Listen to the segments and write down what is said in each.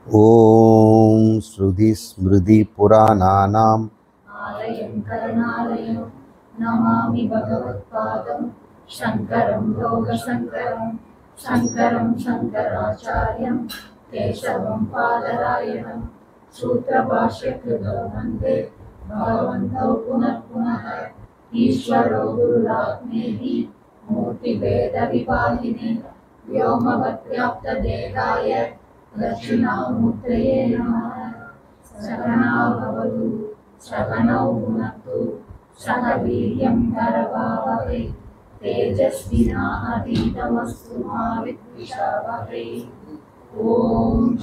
ஓம் ஸ்ருதி ஸ்மிருதி புராணானாம் ஆலயம் கருணாலயம் நமாமி பகவத்பாதம் சங்கரம் லோகசங்கரம் சங்கரம் சங்கராச்சாரியம் கேசவம் பாதராயணம் சூத்திரபாஷ்யகிருதோ வந்தே பகவந்தோ புனః புனः ஈஸ்வரோ குருராத்மேதி மூர்த்திபேத விபாகினே व्योमवद्व्याप्तदेहाय दक्षिणामूर्तये नमः। सकनाभवतु सकनौ भुनक्तु सह वीर्यं करवावहै तेजस्विनाधीतमस्तु मा विद्विषावहै। ॐ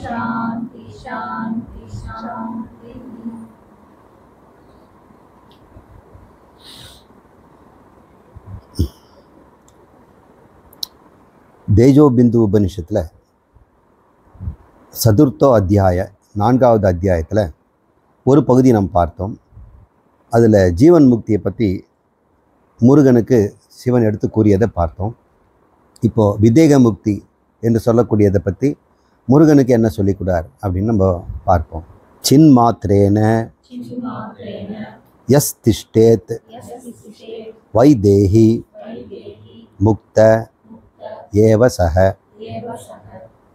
शान्ति शान्ति शान्ति। தேஜோபிந்து உபனிஷத்தில் சதுர்த்தோ அத்தியாய 4வது அத்தியாயத்தில் ஒரு பகுதி நாம் பார்த்தோம். அதில் ஜீவன் முக்தியை பற்றி முருகனுக்கு சிவன் எடுத்து கூறியதை பார்த்தோம். இப்போது விதேக முக்தி என்று சொல்லக்கூடியதை பற்றி முருகனுக்கு என்ன சொல்லிக்கூடார் அப்படின்னு நம்ம பார்ப்போம். சின் மாத்திரேன யஸ் திஷ்டேத் வைதேஹி முக்த ஏவ சஹ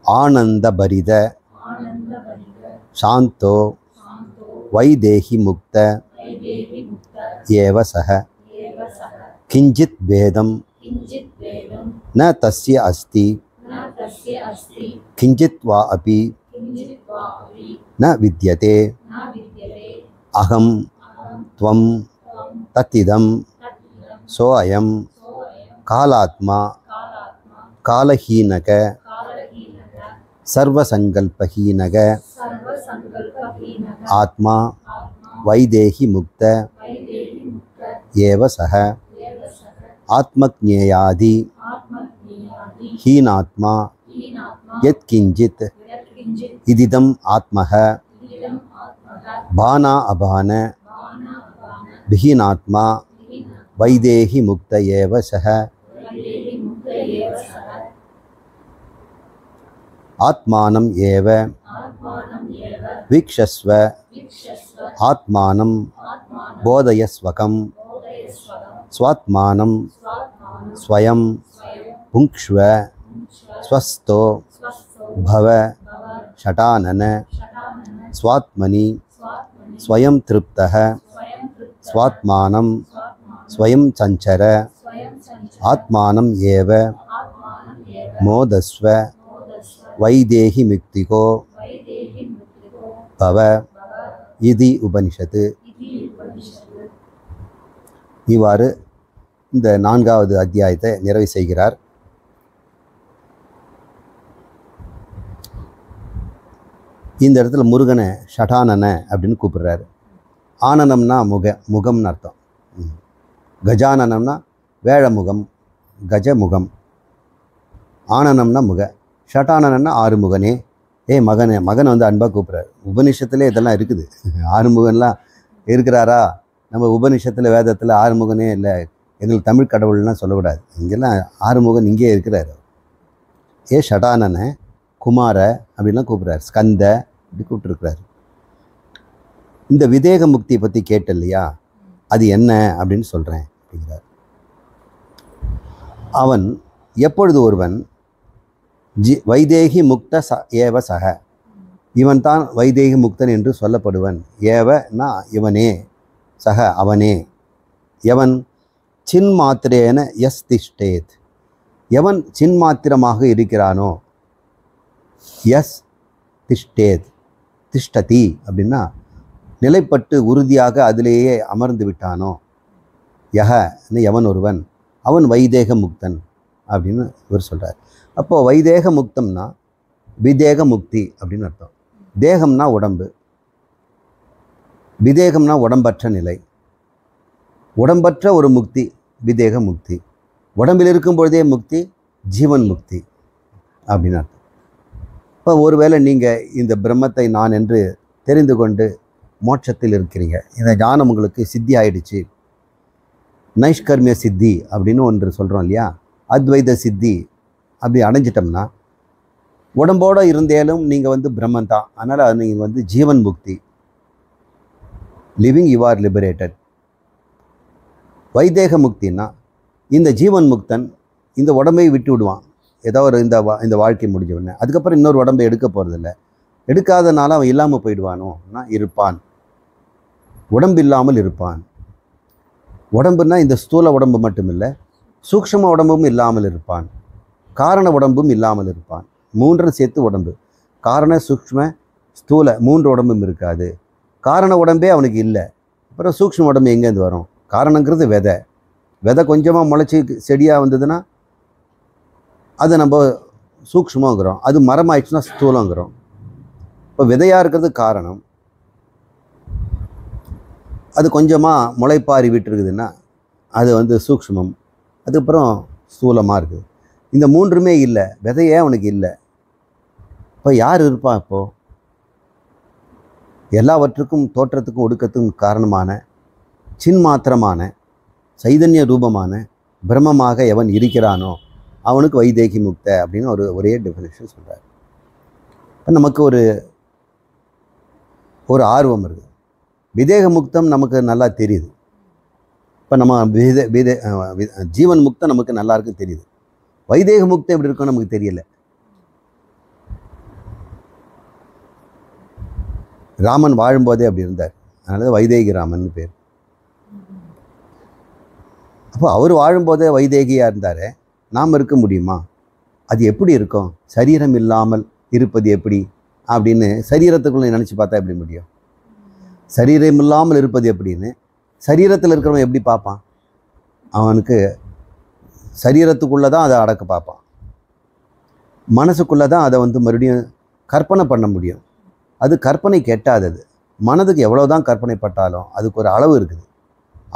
ஆனந்தபரித சாந்தோ வைதேஹி முக்த ஏவ சஹ கிஞ்சித் பேதம் ந தஸ்ய அஸ்தி கிஞ்சித் வா அபி ந வித்யதே அகம் த்வம் தத்திதம் சோயம் காலாத்மா காலஹீனக சர்வசங்கல்பஹீனக ஆத்மா வைதேஹி முக்த ஏவ சஹ ஆத்மஜ்ஞேயாதி ஹீனாத்மா யத்கிஞ்சித் இதிதம் ஆத்மஹ பானா அபான பிஹீனாத்மா வைதேஹி முக்த ஏவ சஹ ஆத்மானம் ஏவ வீக்ஷஸ்வ ஆத்மானம் போதயஸ்வகம் ஸ்வாத்மானம் ஸ்வயம் புங்க்ஷ்வ ஸ்வஸ்தோ பவ ஷடானன ஸ்வாத்மனி ஸ்வயம் திருப்தः ஸ்வாத்மானம் ஸ்வயம் சஞ்சர ஆத்மானம் ஏவ மோதஸ்வ வைதேஹி முக்திகோ பவ இதி உபனிஷத்து. இவ்வாறு இந்த 4வது அத்தியாயத்தை நிறைவு செய்கிறார். இந்த இடத்துல முருகனை ஷடானன அப்படின்னு கூப்பிடுறாரு. ஆனனம்னா முகம்னு அர்த்தம். கஜானனம்னா வேழமுகம், கஜமுகம். ஆனனம்னா முக. ஷட்டானன்னா ஆறுமுகனே, மகனை வந்து அன்பாக கூப்பிட்றாரு. உபனிஷத்துலேயே இதெல்லாம் இருக்குது. ஆறுமுகன்லாம் இருக்கிறாரா? நம்ம உபனிஷத்தில் வேதத்தில் ஆறுமுகனே இல்லை, எங்களுக்கு தமிழ் கடவுள்லாம் சொல்லக்கூடாது. இங்கெல்லாம் ஆறுமுகன் இங்கே இருக்கிறார். ஷடானன குமார அப்படின்லாம் கூப்பிட்றாரு. ஸ்கந்த அப்படி கூப்பிட்டுருக்கிறாரு. இந்த விதேக முக்தியை பற்றி கேட்ட இல்லையா, அது என்ன அப்படின்னு சொல்கிறேன் அப்படிங்கிறார். அவன் எப்பொழுது ஒருவன் வைதேகி முக்த ஏவ சக, இவன் தான் வைதேகி முக்தன் என்று சொல்லப்படுவன். ஏவனா இவனே, சக அவனே. எவன் சின்மாத்திரேன யஸ் திஷ்டேத், எவன் சின்மாத்திரமாக இருக்கிறானோ, யஸ் திஷ்டேத் திஷ்டதி அப்படின்னா நிலைப்பட்டு உறுதியாக அதிலேயே அமர்ந்து விட்டானோ, எவன் ஒருவன் அவன் வைதேக முக்தன் அப்படின்னு இவர் சொல்கிறார். அப்போது வைதேக முக்தம்னா விதேக முக்தி அப்படின்னு அர்த்தம். தேகம்னா உடம்பு, விதேகம்னா உடம்பற்ற நிலை. உடம்பற்ற ஒரு முக்தி விதேக முக்தி. உடம்பில் இருக்கும் பொழுதே முக்தி ஜீவன் முக்தி அப்படின்னு அர்த்தம். இப்போ ஒருவேளை நீங்கள் இந்த பிரம்மத்தை நான் என்று தெரிந்து கொண்டு மோட்சத்தில் இருக்கிறீங்க, இந்த ஞானம் உங்களுக்கு சித்தி ஆயிடுச்சு, நைஷ்கர்மிய சித்தி அப்படின்னு ஒன்று சொல்கிறோம் இல்லையா, அத்வைத சித்தி அப்படி அடைஞ்சிட்டோம்னா உடம்போடு இருந்தேலும் நீங்கள் வந்து பிரம்மன் தான். அதனால் நீங்கள் வந்து ஜீவன் முக்தி, லிவிங் யூ ஆர் லிபரேட்டட். வைதேக முக்தின்னா இந்த ஜீவன் முக்தன் இந்த உடம்பை விட்டு விடுவான். ஏதோ ஒரு இந்த வாழ்க்கை முடிஞ்ச உடனே அதுக்கப்புறம் இன்னொரு உடம்பை எடுக்க போகிறதில்ல. எடுக்காதனால அவன் இல்லாமல் போயிடுவானோன்னா இருப்பான். உடம்பு இல்லாமல் இருப்பான். உடம்புனா இந்த ஸ்தூல உடம்பு மட்டும் இல்லை, சூக்ஷ்ம உடம்பும் இல்லாமல் இருப்பான், காரண உடம்பும் இல்லாமல் இருப்பான். மூன்றும் சேர்த்து உடம்பு. காரண, சூக்ஷ்ம, ஸ்தூல 3 உடம்பும் இருக்காது. காரண உடம்பே அவனுக்கு இல்லை. அப்புறம் சூக்ஷ்ம உடம்பு எங்கேருந்து வரும்? காரணங்கிறது விதை கொஞ்சமாக முளைச்சி செடியாக வந்ததுன்னா அது நம்ம சூக்ஷ்மங்கிறோம். அது மரமாயிடுச்சுன்னா ஸ்தூலங்கிறோம். இப்போ விதையாக இருக்கிறது காரணம். அது கொஞ்சமாக முளைப்பாரி விட்டுருக்குதுன்னா அது வந்து சூக்ஷ்மம். அதுக்கப்புறம் ஸ்தூலமாக இருக்குது. இந்த 3மே இல்லை. விதையே அவனுக்கு இல்லை. இப்போ யார் இருப்பா? இப்போது எல்லாவற்றுக்கும் தோற்றத்துக்கும் ஒடுக்கத்துக்கும் காரணமான சின்மாத்திரமான சைதன்ய ரூபமான பிரம்மமாக எவன் இருக்கிறானோ அவனுக்கு வைதேகி முக்த அப்படின்னு ஒரே டெஃபினேஷன் சொல்கிறார். நமக்கு ஒரு ஆர்வம் இருக்குது. விதேக முக்தம் நமக்கு நல்லா தெரியுது. இப்போ நம்ம ஜீவன் முக்தம் நமக்கு நல்லா இருக்கு தெரியுது. வைதேக முக்தம் எப்படி இருக்கும் நமக்கு தெரியல. ராமன் வாழும்போதே அப்படி இருந்தார். அதனால வைதேகி ராமன் பேர். அப்போ அவர் வாழும்போதே வைதேகியாக இருந்தார். நாம் இருக்க முடியுமா? அது எப்படி இருக்கும்? சரீரம் இல்லாமல் இருப்பது எப்படி அப்படின்னு சரீரத்துக்குள்ளே நினச்சி பார்த்தா எப்படி முடியும்? சரீரம் இல்லாமல் இருப்பது எப்படின்னு சரீரத்தில் இருக்கிறவன் எப்படி பார்ப்பான்? அவனுக்கு சரீரத்துக்குள்ளே தான் அதை அடக்க பார்ப்பான். மனசுக்குள்ளே தான் அதை வந்து மறுபடியும் கற்பனை பண்ண முடியும். அது கற்பனை கெட்டாதது. மனதுக்கு எவ்வளோ தான் கற்பனை பட்டாலும் அதுக்கு ஒரு அளவு இருக்குது.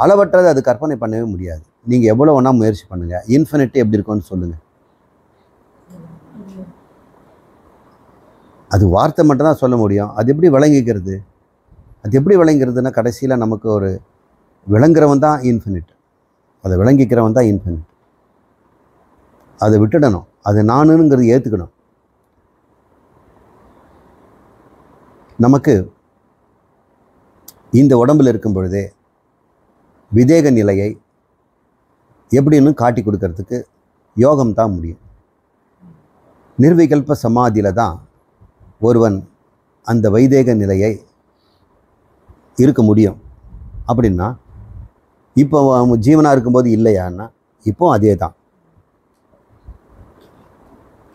அளவற்றது அது கற்பனை பண்ணவே முடியாது. நீங்கள் எவ்வளோ வேணால் முயற்சி பண்ணுங்கள். இன்ஃபினிட்டி எப்படி இருக்கும்னு சொல்லுங்கள். அது வார்த்தை மட்டும்தான் சொல்ல முடியும். அது எப்படி விளங்கிக்கிறது? அது எப்படி விளங்கிறதுனா கடைசியில் நமக்கு ஒரு விளங்குறவன் தான் இன்ஃபினிட். அதை விளங்கிக்கிறவன் தான் இன்ஃபினிட். அதை விட்டுடணும். அது நானுங்கிறது ஏற்றுக்கணும். நமக்கு இந்த உடம்பில் இருக்கும் பொழுதே விதேக நிலையை எப்படின்னு காட்டி கொடுக்கறதுக்கு யோகம் தான் முடியும். நிர்விகல்ப சமாதியில் தான் ஒருவன் அந்த வைதேக நிலையை இருக்க முடியும். அப்படின்னா இப்போ ஜீவனாக இருக்கும்போது இல்லையான்னா இப்போ அதே தான்.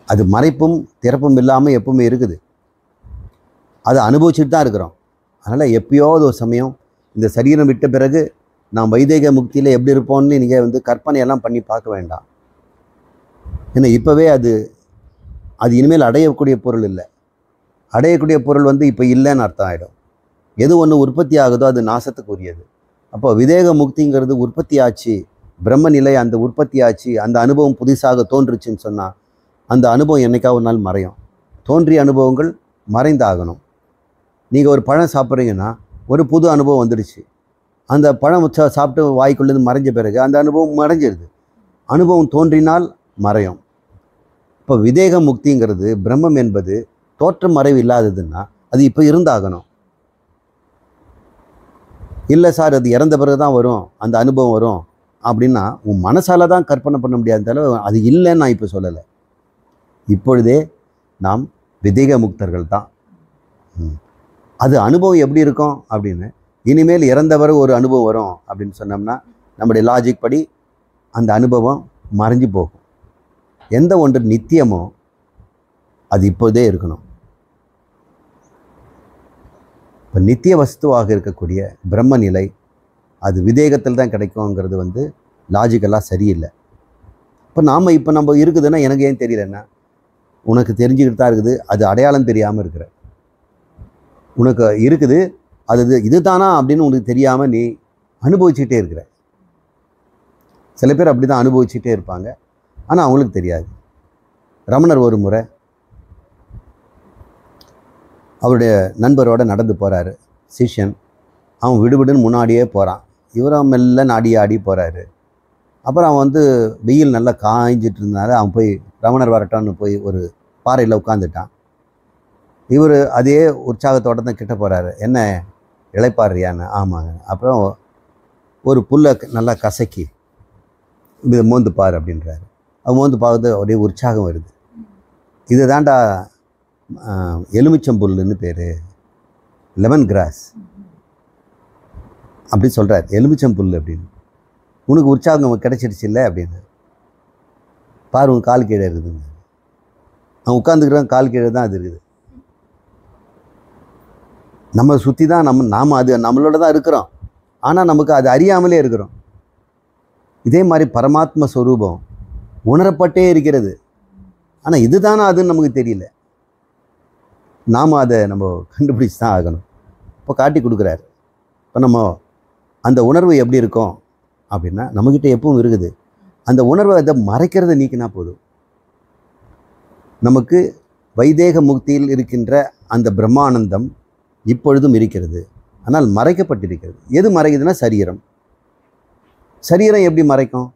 அது மறைப்பும் திறப்பும் இல்லாமல் எப்பவுமே இருக்குது. அதை அனுபவிச்சுட்டு தான் இருக்கிறோம். அதனால் எப்போயாவது ஒரு சமயம் இந்த சரீரம் விட்ட பிறகு நாம் வைதேக முக்தியில் எப்படி இருப்போம்னு நீங்கள் வந்து கற்பனையெல்லாம் பண்ணி பார்க்க வேண்டாம். ஏன்னா இப்போவே அது இனிமேல் அடையக்கூடிய பொருள் இல்லை. அடையக்கூடிய பொருள் வந்து இப்போ இல்லைன்னு அர்த்தம் ஆகிடும். எது ஒன்று உற்பத்தி ஆகுதோ அது நாசத்துக்கு உரியது. அப்போ விதேக முக்திங்கிறது உற்பத்தி ஆச்சு, பிரம்ம நிலை அந்த உற்பத்தி ஆச்சு, அந்த அனுபவம் புதுசாக தோன்றுச்சுன்னு சொன்னால் அந்த அனுபவம் என்றைக்காவது ஒரு நாள் மறையும். தோன்றிய அனுபவங்கள் மறைந்தாகணும். நீங்கள் ஒரு பழம் சாப்பிட்றீங்கன்னா ஒரு புது அனுபவம் வந்துடுச்சு. அந்த பழம் சாப்பிட்டு வாய்க்குள்ளேருந்து மறைஞ்ச பிறகு அந்த அனுபவம் மறைஞ்சிருது. அனுபவம் தோன்றினால் மறையும். இப்போ விதேக முக்திங்கிறது பிரம்மம் என்பது தோற்றம் மறைவு இல்லாததுன்னா அது இப்போ இருந்தாகணும். இல்லை சார் அது இறந்த பிறகு தான் வரும் அந்த அனுபவம் வரும் அப்படின்னா உன் மனசால தான் கற்பனை பண்ண முடியாத அது இல்லைன்னு நான் இப்போ சொல்லலை. இப்பொழுதே நாம் விதேக முக்தர்கள் தான். அது அனுபவம் எப்படி இருக்கும் அப்படின்னு இனிமேல் இறந்தவரை ஒரு அனுபவம் வரும் அப்படின்னு சொன்னோம்னா நம்முடைய லாஜிக் படி அந்த அனுபவம் மறைஞ்சு போகும். எந்த ஒன்று நித்தியமோ அது இப்போதே இருக்கணும். இப்போ நித்திய வஸ்துவாக இருக்கக்கூடிய பிரம்ம நிலை அது விதேகத்தில் தான் கிடைக்குங்கிறது வந்து லாஜிக்கலாக சரியில்லை. இப்போ நம்ம இருக்குதுன்னா எனக்கு ஏன் தெரியலன்னா உனக்கு தெரிஞ்சுக்கிட்டு தான் இருக்குது. அது அடையாளம் தெரியாமல் இருக்கிற உனக்கு இருக்குது. அது இது தானா அப்படின்னு உனக்கு தெரியாமல் நீ அனுபவிச்சுக்கிட்டே இருக்கிற. சில பேர் அப்படி தான் அனுபவிச்சுட்டே இருப்பாங்க. ஆனால் அவங்களுக்கு தெரியாது. ரமணர் ஒரு முறை அவருடைய நண்பரோடு நடந்து போகிறாரு. சிஷ்யன் அவன் விடுவிடுன்னு முன்னாடியே போகிறான். இவரும் மெல்ல ஆடி போகிறாரு. அப்புறம் அவன் வந்து வெயில் நல்லா காய்ஞ்சிட்டு இருந்தால அவன் போய் ரமணர் வரட்டான்னு போய் ஒரு பாறையில் உட்காந்துட்டான். இவர் அதே உற்சாகத்தோட தான் கிட்ட போகிறாரு. என்ன இளைப்பாடுறியான்னு? ஆமாங்க. அப்புறம் ஒரு புல்லை நல்லா கசக்கி இதை மோந்து பாரு அப்படின்றாரு. அது மோந்து பார்க்குறது ஒரே உற்சாகம் வருது. இது தாண்டா எலுமிச்சம்புல்லுன்னு பேர், லெமன் கிராஸ் அப்படி சொல்கிறார். எலுமிச்சம்புல் அப்படின்னு. உனக்கு உற்சாகம் கிடைச்சிடுச்சு இல்லை அப்படின்னு. பாரு உன் கால் கீழே இருக்குதுங்க. அவன் உட்காந்துக்கிறான், கால் கீழே தான் அது இருக்குது. நம்ம சுற்றி தான் நாம் அது நம்மளோட தான் இருக்கிறோம். ஆனால் நமக்கு அது அறியாமலே இருக்கிறோம். இதே மாதிரி பரமாத்ம ஸ்வரூபம் உணரப்பட்டே இருக்கிறது. ஆனால் இதுதானே அதுன்னு நமக்கு தெரியல. நாம் அதை நம்ம கண்டுபிடிச்சி தான் ஆகணும். இப்போ காட்டி கொடுக்குறாரு. இப்போ நம்ம அந்த உணர்வு எப்படி இருக்கும் அப்படின்னா நம்மக்கிட்ட எப்பவும் இருக்குது. அந்த உணர்வை அதை மறைக்கிறத நீக்கினா போதும். நமக்கு வைதேக முக்தியில் இருக்கின்ற அந்த பிரம்மானந்தம் இப்பொழுதும் இருக்கிறது. ஆனால் மறைக்கப்பட்டிருக்கிறது. எது மறைக்குதுன்னா சரீரம். சரீரம் எப்படி மறைக்கும்?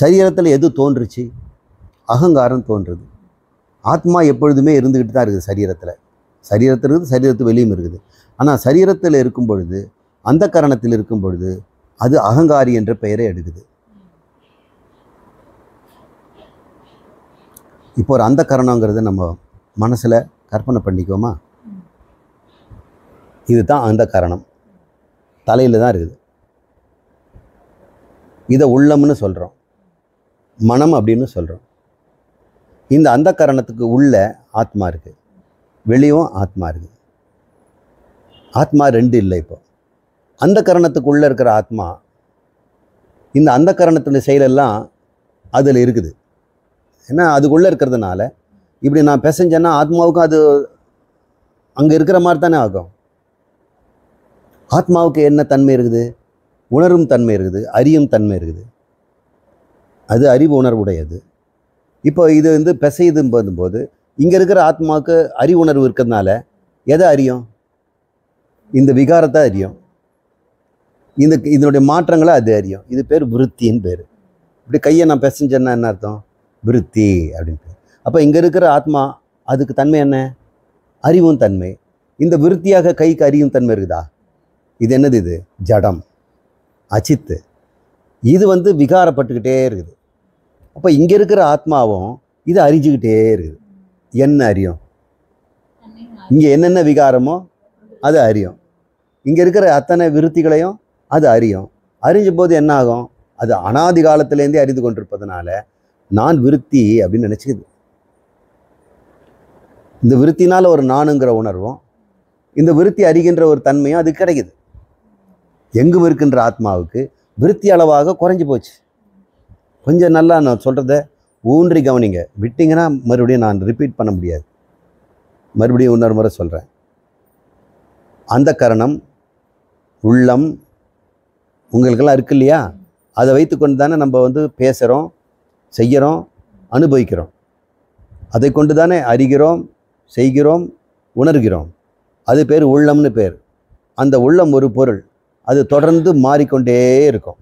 சரீரத்தில் எது தோன்றுச்சு? அகங்காரம் தோன்றுது. ஆத்மா எப்பொழுதுமே இருந்துக்கிட்டு தான் இருக்குது சரீரத்தில். சரீரத்தில் இருக்குது, சரீரத்து வெளியும் இருக்குது. ஆனால் சரீரத்தில் இருக்கும் பொழுது, அந்த கரணத்தில் இருக்கும் பொழுது அது அகங்காரி என்ற பெயரை எடுக்குது. இப்போ ஒரு அந்த கரணங்கிறத நம்ம மனசில் கற்பனை பண்ணிக்கோமா? இதுதான் அந்த கரணம், தலையில் தான் இருக்குது. இதை உள்ளம்னு சொல்கிறோம், மனம் அப்படின்னு சொல்கிறோம். இந்த அந்த கரணத்துக்கு உள்ள ஆத்மா இருக்குது, வெளியும் ஆத்மா இருக்குது. ஆத்மா ரெண்டு இல்லை. இப்போ அந்த கரணத்துக்குள்ளே இருக்கிற ஆத்மா இந்த அந்த கரணத்துடைய செயலெல்லாம் அதில் இருக்குது. ஏன்னா அதுக்குள்ளே இருக்கிறதுனால இப்படி நான் பிசைஞ்சேன்னா ஆத்மாவுக்கும் அது அங்கே இருக்கிற மாதிரி தானே ஆகும். ஆத்மாவுக்கு என்ன தன்மை இருக்குது? உணரும் தன்மை இருக்குது, அறியும் தன்மை இருக்குது. அது அறிவு உணர்வுடையது. இப்போ இது வந்து பிசையுதும் போது இங்கே இருக்கிற ஆத்மாவுக்கு அறிவுணர்வு இருக்கிறதுனால எதை அறியும்? இந்த விகாரத்தை அறியும். இதனுடைய மாற்றங்களை அது அறியும். இது பேர் விருத்தின்னு பேர். இப்படி கையை நான் பிசைஞ்சேன்னா என்ன அர்த்தம்? விருத்தி அப்படின்ட்டு. அப்போ இங்கே இருக்கிற ஆத்மா அதுக்கு தன்மை என்ன? அறிவும் தன்மை. இந்த விருத்தியாக கைக்கு அறியும் தன்மை இருக்குதா? இது என்னது? இது ஜடம், அச்சித்து. இது வந்து விகாரப்பட்டுக்கிட்டே இருக்குது. அப்போ இங்கே இருக்கிற ஆத்மாவும் இது அறிஞ்சிக்கிட்டே இருக்குது. என்ன அறியும்? இங்கே என்னென்ன விகாரமோ அது அறியும். இங்கே இருக்கிற அத்தனை விருத்திகளையும் அது அறியும். அறிஞ்ச போது என்ன ஆகும்? அது அனாதி காலத்திலேருந்தே அறிந்து கொண்டிருப்பதனால நான் விருத்தி அப்படின்னு நினச்சிக்குது. இந்த விருத்தினால் ஒரு நானுங்கிற உணர்வும் இந்த விருத்தி அறிகின்ற ஒரு தன்மையும் அது கிடைக்குது. எங்கும் இருக்கின்ற ஆத்மாவுக்கு விருத்தி அளவாக குறைஞ்சி போச்சு. கொஞ்சம் நல்லா நான் சொல்கிறத ஊன்றி கவனிங்க. விட்டிங்கன்னா மறுபடியும் நான் ரிப்பீட் பண்ண முடியாது. மறுபடியும் இன்னொரு முறை சொல்கிறேன். அந்த கரணம், உள்ளம் உங்களுக்கெல்லாம் இருக்கு இல்லையா? அதை வைத்துக்கொண்டு தானே நம்ம வந்து பேசுகிறோம், செய்கிறோம், அனுபவிக்கிறோம். அதை கொண்டு தானே அறிகிறோம், செய்கிறோம், உணர்கிறோம். அது பேர் உள்ளம்னு பேர். அந்த உள்ளம் ஒரு பொருள், அது தொடர்ந்து மாறிக்கொண்டே இருக்கும்.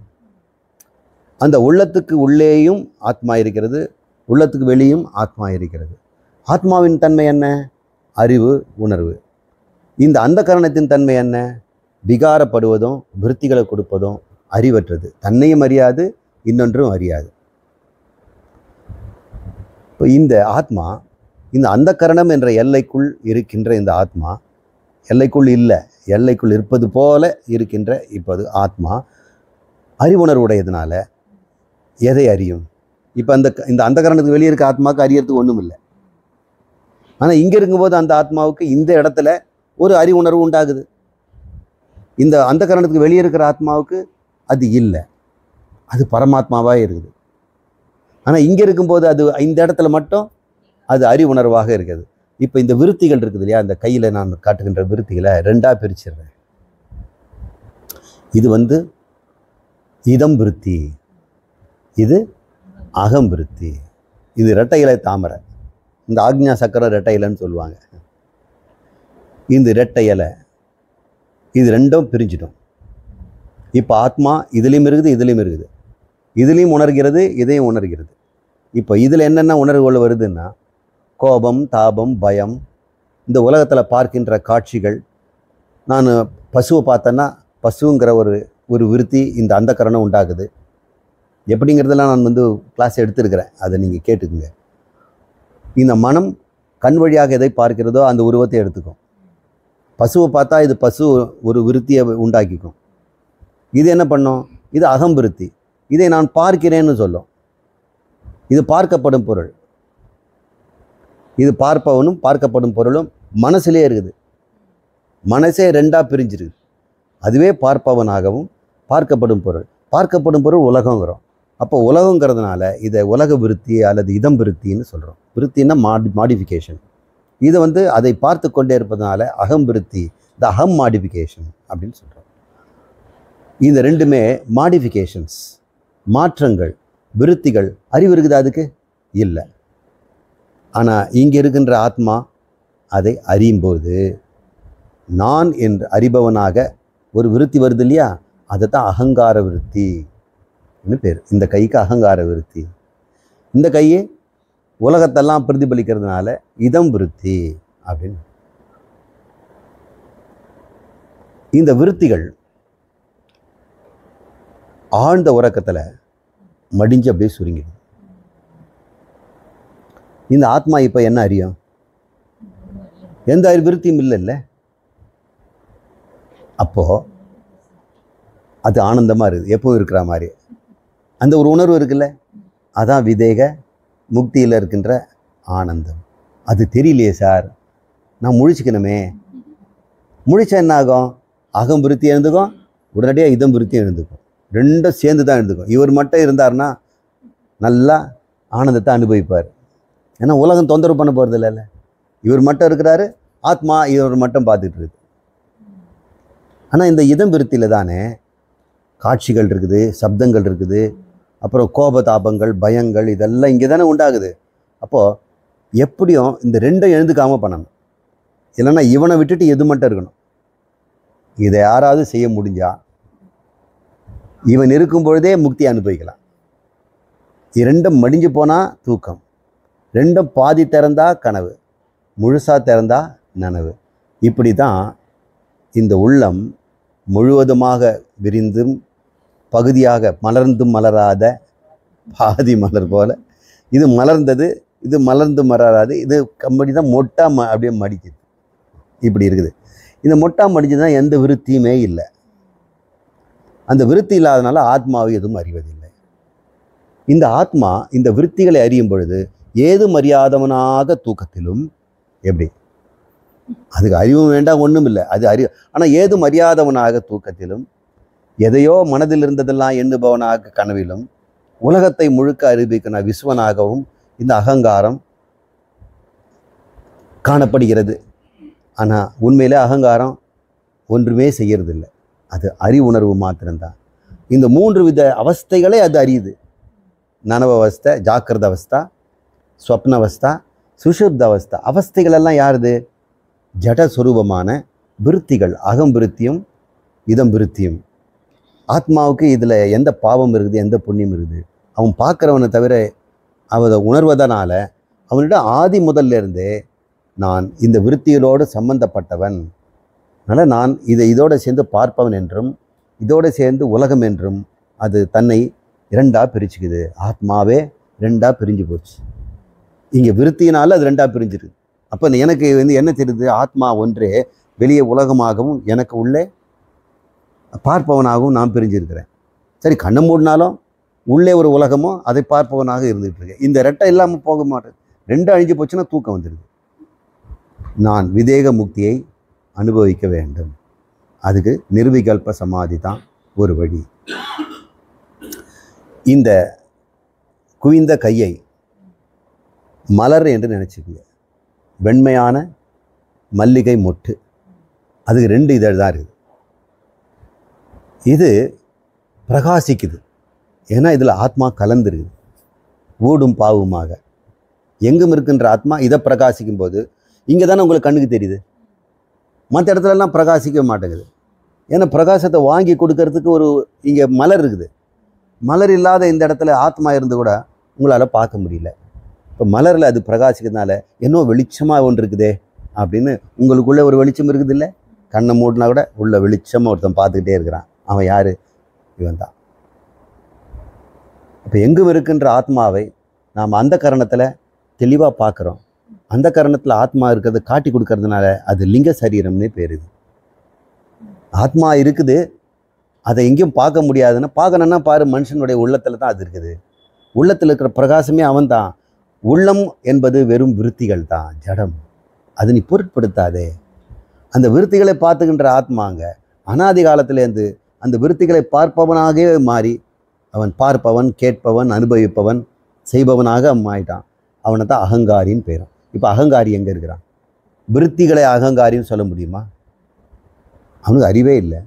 அந்த உள்ளத்துக்கு உள்ளேயும் ஆத்மா இருக்கிறது, உள்ளத்துக்கு வெளியும் ஆத்மா இருக்கிறது. ஆத்மாவின் தன்மை என்ன? அறிவு, உணர்வு. இந்த அந்த கரணத்தின் தன்மை என்ன? விகாரப்படுவதும் விருத்திகளை கொடுப்பதும் அறிவற்றது. தன்னையும் அறியாது, இன்னொன்றும் அறியாது. இப்போ இந்த ஆத்மா, இந்த அந்த கரணம் என்ற எல்லைக்குள் இருக்கின்ற இந்த ஆத்மா, எல்லைக்குள் இல்லை, எல்லைக்குள் இருப்பது போல இருக்கின்ற இப்போது ஆத்மா அறிவுணர்வுடையதுனால எதை அறியும்? இப்போ இந்த அந்த கரணத்துக்கு வெளியே இருக்க ஆத்மாவுக்கு அறியறதுக்கு ஒன்றும் இல்லை. ஆனால் இங்கே இருக்கும்போது அந்த ஆத்மாவுக்கு இந்த இடத்துல ஒரு அறிவுணர்வு உண்டாகுது. இந்த அந்த கரணத்துக்கு வெளியே இருக்கிற ஆத்மாவுக்கு அது இல்லை, அது பரமாத்மாவாக இருக்குது. ஆனால் இங்கே இருக்கும்போது அது இந்த இடத்துல மட்டும் அது அறிவுணர்வாக இருக்குது. இப்போ இந்த விருத்திகள் இருக்குது இல்லையா? அந்த கையில் நான் காட்டுகின்ற விருத்திகளை ரெண்டாக பிரிச்சிடுறேன். இது வந்து இதம் விருத்தி, இது அகம் விருத்தி. இது இரட்டை இலை தாமரை. இந்த ஆக்ஞா சக்கரம் இரட்டை இலைன்னு சொல்லுவாங்க. இந்த இரட்டை இலை இது ரெண்டும் பிரிஞ்சிட்டோம். இப்போ ஆத்மா இதுலேயும் இருக்குது, இதுலேயும் இருக்குது. இதுலேயும் உணர்கிறது, இதையும் உணர்கிறது. இப்போ இதில் என்னென்ன உணர்வுகள் வருதுன்னா, கோபம், தாபம், பயம், இந்த உலகத்தில் பார்க்கின்ற காட்சிகள். நான் பசுவை பார்த்தேன்னா பசுங்கிற ஒரு விருத்தி இந்த அந்தக்கரணம் உண்டாகுது. எப்படிங்கிறதெல்லாம் நான் கிளாஸ் எடுத்திருக்கிறேன், அதை நீங்கள் கேட்டுக்குங்க. இந்த மனம் கண் வழியாக எதை பார்க்கிறதோ அந்த உருவத்தை எடுத்துக்கும். பசுவை பார்த்தா இது பசு ஒரு விருத்தியை உண்டாக்கிக்கும். இது என்ன பண்ணும்? இது அகம்பிருத்தி. இதை நான் பார்க்கிறேன்னு சொல்லும். இது பார்க்கப்படும் பொருள். இது பார்ப்பவனும் பார்க்கப்படும் பொருளும் மனசுலே இருக்குது. மனசே ரெண்டாக பிரிஞ்சிருக்கு. அதுவே பார்ப்பவனாகவும் பார்க்கப்படும் பொருள். பார்க்கப்படும் பொருள் உலகங்கிறோம். அப்போ உலகங்கிறதுனால இதை உலக விருத்தி அல்லது இதம் விருத்தின்னு சொல்கிறோம். விருத்தின்னா மாடிஃபிகேஷன். இதை அதை பார்த்து கொண்டே இருப்பதனால அகம் விருத்தி, த அகம் மாடிஃபிகேஷன் அப்படின்னு சொல்கிறோம். இந்த ரெண்டுமே மாடிஃபிகேஷன்ஸ், மாற்றங்கள், விருத்திகள். அறிவு இருக்குதா அதுக்கு? இல்லை. ஆனால் இங்கே இருக்கின்ற ஆத்மா அதை அறியும்போது நான் என்று அறிபவனாக ஒரு விருத்தி வருது இல்லையா, அதை தான் அகங்கார விருத்தின்னு பேர். இந்த கைக்கு அகங்கார விருத்தி. இந்த கையை உலகத்தெல்லாம் பிரதிபலிக்கிறதுனால இதம் விருத்தி அப்படின்னு. இந்த விருத்திகள் ஆழ்ந்த உறக்கத்தில் மடிஞ்சு அப்படியே சுருங்கிடும். இந்த ஆத்மா இப்போ என்ன அறியும்? எந்த விருத்தியும் இல்லைல்ல. அப்போது அது ஆனந்தமாக இருக்குது, எப்பவும் இருக்கிற மாதிரி. அந்த ஒரு உணர்வு இருக்குல்ல, அதான் விதேக முக்தியில் இருக்கின்ற ஆனந்தம். அது தெரியலையே சார், நான் முழிச்சுக்கணுமே. முழிச்சா என்ன ஆகும்? அகம் விருத்தி எழுந்துக்கும், உடனடியாக இதம் விருத்தி எழுந்துக்கும். ரெண்டும் சேர்ந்து தான் எழுந்துக்கும். இவர் மட்டும் இருந்தார்னா நல்லா ஆனந்தத்தை அனுபவிப்பார். ஏன்னா உலகம் தொந்தரவு பண்ண போகிறது இல்லைல்ல. இவர் மட்டும் இருக்கிறாரு, ஆத்மா இவர் மட்டும் பார்த்துட்டு இருக்கு. ஆனால் இந்த இதம் விருத்தியில் தானே காட்சிகள் இருக்குது, சப்தங்கள் இருக்குது, அப்புறம் கோபதாபங்கள், பயங்கள், இதெல்லாம் இங்கே தானே உண்டாகுது. அப்போது எப்படியும் இந்த ரெண்டும் எழுந்துக்காமல் பண்ணணும். இல்லைன்னா இவனை விட்டுட்டு எது மட்டும் இருக்கணும். இதை யாராவது செய்ய முடிஞ்சா இவன் இருக்கும் பொழுதே முக்தி அனுபவிக்கலாம். இரண்டும் மடிஞ்சு போனால் தூக்கம், ரெண்டும் பாதி திறந்தா கனவு, முழுசாக திறந்தா நனவு. இப்படி தான் இந்த உள்ளம் முழுவதுமாக விரிந்தும் பகுதியாக மலர்ந்தும் மலராத பாதி மலர் போல. இது மலர்ந்தது, இது மலர்ந்து மலராது, இது கம்படி தான் மொட்டா அப்படியே மடிக்குது. இப்படி இருக்குது. இந்த மொட்டா மடிச்சு தான் எந்த விருத்தியுமே இல்லை. அந்த விருத்தி இல்லாதனால ஆத்மாவை எதுவும் அறிவதில்லை. இந்த ஆத்மா இந்த விருத்திகளை அறியும் பொழுது ஏதும் அறியாதவனாக தூக்கத்திலும், எப்படி அதுக்கு அறிவும் வேண்டாம், ஒன்றும் இல்லை, அது அறிவு. ஆனால் ஏதும் அறியாதவனாக தூக்கத்திலும், எதையோ மனதில் இருந்ததெல்லாம் எண்ணுபவனாக கனவிலும், உலகத்தை முழுக்க அறிவிக்கிற விஸ்வனாகவும் இந்த அகங்காரம் காணப்படுகிறது. ஆனால் உண்மையிலே அகங்காரம் ஒன்றுமே செய்யறதில்லை. அது அறிவுணர்வு மாத்திரம்தான். இந்த 3 வித அவஸ்தைகளை அது அறியுது. நனவ அவஸ்தை, ஜாக்கிரத அவஸ்தா, ஸ்வப்ன அவஸ்தா, சுஷுப்த அவஸ்தா. அவஸ்தைகளெல்லாம் யாருது? ஜடஸ்வரூபமான விருத்திகள். அகம் விருத்தியும் இதம் விருத்தியும். ஆத்மாவுக்கு இதில் எந்த பாவம் இருக்குது, எந்த புண்ணியம் இருக்குது? அவன் பார்க்குறவனை தவிர அவனை உணர்வதனால அவனிடம் ஆதி முதல்ல இருந்தே நான் இந்த விருத்திகளோடு சம்பந்தப்பட்டவன், அதனால் நான் இதோடு சேர்ந்து பார்ப்பவன் என்றும் இதோடு சேர்ந்து உலகம் என்றும் அது தன்னை இரண்டாக பிரிச்சுக்குது. ஆத்மாவே ரெண்டாக பிரிஞ்சு போச்சு. இங்கே விருத்தியினால அது ரெண்டாக பிரிஞ்சிருக்கு. அப்போ எனக்கு என்ன தெரியுது? ஆத்மா ஒன்றே வெளியே உலகமாகவும் எனக்கு உள்ளே பார்ப்பவனாகவும் நான் பிரிஞ்சிருக்கிறேன். சரி, கண்ணை மூடினாலும் உள்ளே ஒரு உலகமும் அதை பார்ப்பவனாக இருந்துகிட்டு இருக்கேன். இந்த ரெட்டை இல்லாமல் போக மாட்டேன். ரெண்டும் அழிஞ்சு போச்சுன்னா தூக்கம் வந்துடுது. நான் விதேக முக்தியை அனுபவிக்க வேண்டும். அதுக்கு நிர்விகல்ப சமாதி தான் ஒரு வழி. இந்த குவிந்த கையை மலர் என்று நினச்சிக்கோங்க. வெண்மையான மல்லிகை மொட்டு, அதுக்கு 2 இதழ் தான் இருக்குது. இது பிரகாசிக்குது. ஏன்னா இதில் ஆத்மா கலந்துருக்குது, ஊடும் பாவுமாக. எங்கும் இருக்கின்ற ஆத்மா இதை பிரகாசிக்கும் போது இங்கே தானே உங்களுக்கு கண்ணுக்கு தெரியுது. மற்ற இடத்துலலாம் பிரகாசிக்க மாட்டேங்குது. ஏன்னா பிரகாசத்தை வாங்கி கொடுக்கறதுக்கு இங்கே மலர் இருக்குது. மலர் இல்லாத இந்த இடத்துல ஆத்மா இருந்து கூட உங்களால் பார்க்க முடியல. இப்போ மலரில் அது பிரகாசிக்கிறதுனால இன்னும் வெளிச்சமாக ஒன்று இருக்குதே அப்படின்னு உங்களுக்குள்ளே ஒரு வெளிச்சம் இருக்குது இல்லை? கண்ணை மூடினா கூட உள்ள வெளிச்சமாக ஒருத்தன் பார்த்துக்கிட்டே இருக்கிறான். அவன் யார்? இவன் தான். இப்போ எங்கும் இருக்கின்ற ஆத்மாவை நாம் அந்த கரணத்தில் தெளிவாக பார்க்குறோம். அந்த கரணத்தில் ஆத்மா இருக்கிறது காட்டி கொடுக்கறதுனால அது லிங்க சரீரம்னே பேர். இது ஆத்மா இருக்குது, அதை எங்கேயும் பார்க்க முடியாதுன்னா பார்க்கணுன்னா பாரு, மனுஷனுடைய உள்ளத்தில் தான் அது இருக்குது. உள்ளத்தில் இருக்கிற பிரகாசமே அவன் தான். உள்ளம் என்பது வெறும் விருத்திகள் தான், ஜடம். அது நீ பொருட்படுத்தாதே. அந்த விருத்திகளை பார்த்துக்கின்ற ஆத்மாங்க அனாதி காலத்திலேருந்து அந்த விருத்திகளை பார்ப்பவனாகவே மாறி அவன் பார்ப்பவன், கேட்பவன், அனுபவிப்பவன், செய்பவனாக ஆயிட்டான். அவனை தான் அகங்காரின்னு பேரும். இப்போ அகங்காரி எங்கே இருக்கிறான்? விருத்திகளை அகங்காரின்னு சொல்ல முடியுமா? அவனுக்கு அறிவே இல்லை.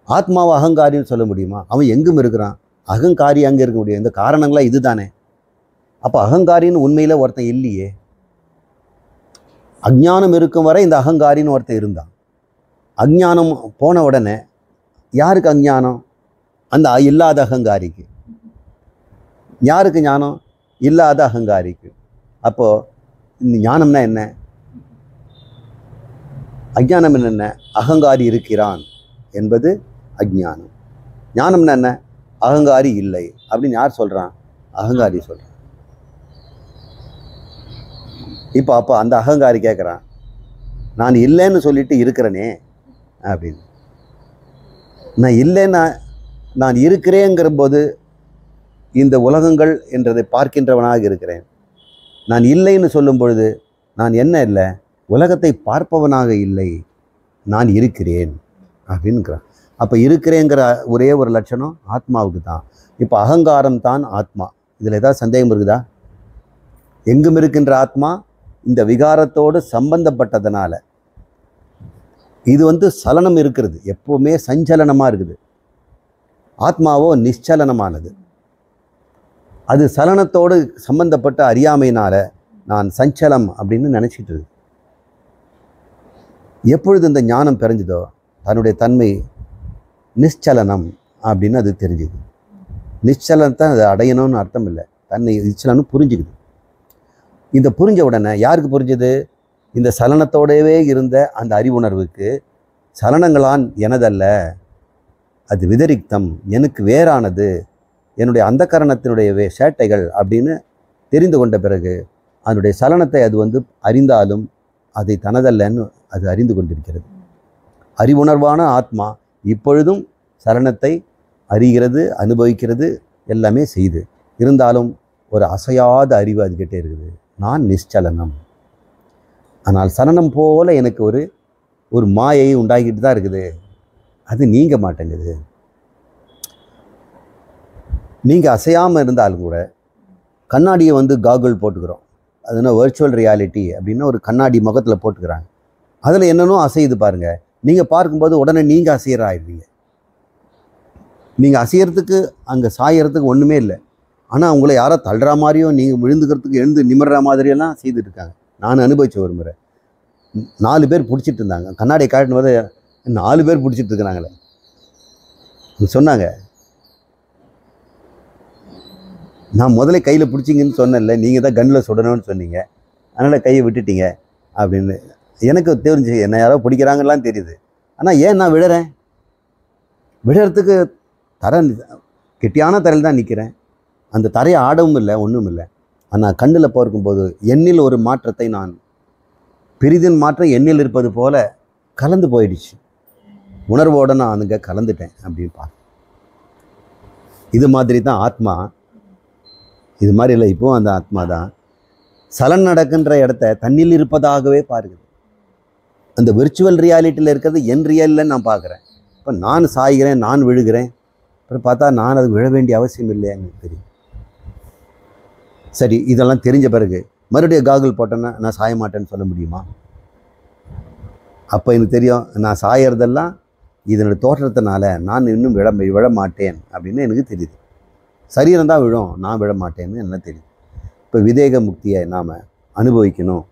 ஆத்மாவை அகங்காரின்னு சொல்ல முடியுமா? அவன் எங்கும் இருக்கிறான். அகங்காரி அங்கே இருக்க முடியும். இந்த காரணங்களாம் இது தானே. அப்போ அகங்காரின்னு உண்மையில் ஒருத்தன் இல்லையே. அஞ்ஞானம் இருக்கும் வரை இந்த அகங்காரின்னு ஒருத்தன் இருந்தான். அஞ்ஞானம் போன உடனே யாருக்கு அஞ்ஞானம்? அந்த இல்லாத அகங்காரிக்கு. யாருக்கு ஞானம்? இல்லாத அகங்காரிக்கு. அப்போது இந்த ஞானம்னா என்ன? அஞ்ஞானம் என்ன? அகங்காரி இருக்கிறான் என்பது அஞ்ஞானம். ஞானம்னா என்ன? அகங்காரி இல்லை அப்படின்னு யார் சொல்கிறான்? அகங்காரி சொல்கிறான். அப்போ அந்த அகங்காரி கேட்குறான், நான் இல்லைன்னு சொல்லிட்டு இருக்கிறேனே அப்படின்னு. நான் இல்லைன்னா நான் இருக்கிறேங்கிற போது இந்த உலகங்கள் என்றதை பார்க்கின்றவனாக இருக்கிறேன். நான் இல்லைன்னு சொல்லும் பொழுது நான் என்ன இல்லை? உலகத்தை பார்ப்பவனாக இல்லை, நான் இருக்கிறேன் அப்படின்னுக்கிறான். அப்போ இருக்கிறேங்கிற ஒரே ஒரு லட்சணம் ஆத்மாவுக்கு தான். இப்போ அகங்காரம் தான் ஆத்மா. இதில் ஏதாவது சந்தேகம் இருக்குதா? எங்கும் இருக்கின்ற ஆத்மா இந்த விகாரத்தோடு சம்பந்தப்பட்டதுனால இது சலனம் இருக்கிறது, எப்போவுமே சஞ்சலனமாக இருக்குது. ஆத்மாவோ நிச்சலனமானது. அது சலனத்தோடு சம்பந்தப்பட்ட அறியாமையினால நான் சஞ்சலம் அப்படின்னு நினச்சிட்டு இருக்கு. எப்பொழுது இந்த ஞானம் தெரிஞ்சுதோ தன்னுடைய தன்மை நிச்சலனம் அப்படின்னு அது தெரிஞ்சுது. நிச்சலனத்தை அது அடையணும்னு அர்த்தம் இல்லை, தன்னை நிச்சலனும் புரிஞ்சுக்குது. இந்த புரிஞ்ச உடனே யாருக்கு புரிஞ்சுது? இந்த சலனத்தோடவே இருந்த அந்த அறிவுணர்வுக்கு சலனங்களான் எனதல்ல, அது விதரிக்தம், எனக்கு வேறானது, என்னுடைய அந்த கரணத்தினுடைய சேட்டைகள் அப்படின்னு தெரிந்து கொண்ட பிறகு அதனுடைய சலனத்தை அது அறிந்தாலும் அதை தனதல்லன்னு அது அறிந்து கொண்டிருக்கிறது. அறிவுணர்வான ஆத்மா இப்பொழுதும் சலனத்தை அறிகிறது, அனுபவிக்கிறது, எல்லாமே செய்து இருந்தாலும் ஒரு அசையாத அறிவு அதுகிட்டே இருக்குது. நான் நிச்சலனம். ஆனால் சலனம் போல எனக்கு ஒரு மாயை உண்டாகிட்டு தான் இருக்குது. அது நீங்க மாட்டேங்குது. நீங்கள் அசையாமல் இருந்தாலும் கூட கண்ணாடியை காகுல் போட்டுக்கிறோம். அதுனா வர்ச்சுவல் ரியாலிட்டி அப்படின்னு ஒரு கண்ணாடி முகத்தில் போட்டுக்கிறாங்க. அதில் என்னென்னோ அசையுது பாருங்கள். நீங்கள் பார்க்கும்போது உடனே நீங்கள் அசையறாயிருவீங்க. நீங்கள் அசையறதுக்கு அங்கே சாயறதுக்கு ஒன்றுமே இல்லை. ஆனால் உங்களை யாரோ தள்ளுற மாதிரியும் நீங்கள் விழுந்துக்கிறதுக்கு எழுந்து நிமிடுற மாதிரியெல்லாம் செய்துட்டு இருக்காங்க. நான் அனுபவிச்ச ஒரு முறை 4 பேர் பிடிச்சிட்டு இருந்தாங்க. கண்ணாடியை காட்டும் போது 4 பேர் பிடிச்சிட்டு இருக்கிறாங்களே சொன்னாங்க. நான் முதல்ல கையில் பிடிச்சிங்கன்னு சொன்னேன்ல, நீங்கள் தான் கண்ணில் சுடணும்னு சொன்னீங்க, அதனால் கையை விட்டுட்டீங்க அப்படின்னு எனக்கு தெரிஞ்சு. என்ன யாரோ பிடிக்கிறாங்கலாம் தெரியுது. ஆனால் ஏன் நான் விழுறேன்? விழுறதுக்கு கெட்டியான தரையில் தான் நிற்கிறேன். அந்த தரையை ஆடவும் இல்லை, ஒன்றும் இல்லை. ஆனால் கண்ணில் பார்க்கும்போது எண்ணில் ஒரு மாற்றத்தை நான் பெரிதின் மாற்றம் எண்ணில் இருப்பது போல கலந்து போயிடுச்சு. உணர்வோடு நான் அங்கே கலந்துட்டேன் அப்படின்னு பார்க்க. இது மாதிரி தான் ஆத்மா. இது மாதிரி இல்லை. இப்போது அந்த ஆத்மா தான் சலன் நடக்கின்ற இடத்த தண்ணில் இருப்பதாகவே பாருங்கள். அந்த விர்ச்சுவல் ரியாலிட்டியில் இருக்கிறது என் ரியலில் நான் பார்க்குறேன். இப்போ நான் சாய்கிறேன், நான் விழுகிறேன். அப்புறம் பார்த்தா நான் அது விழ வேண்டிய அவசியம் இல்லையா எனக்கு தெரியும். சரி, இதெல்லாம் தெரிஞ்ச பிறகு மறுபடியும் காகுல் போட்டேன்னா நான் சாய மாட்டேன்னு சொல்ல முடியுமா? அப்போ எனக்கு தெரியும், நான் சாயறதெல்லாம் இதனோட தோற்றத்தினால நான் இன்னும் விழ மாட்டேன் அப்படின்னு எனக்கு தெரியுது. சரீரம் தான் விழும், நான் விழ மாட்டேன்னு என்ன தெரியுது. இப்போ விதேக முக்தியை நாம் அனுபவிக்கணும்.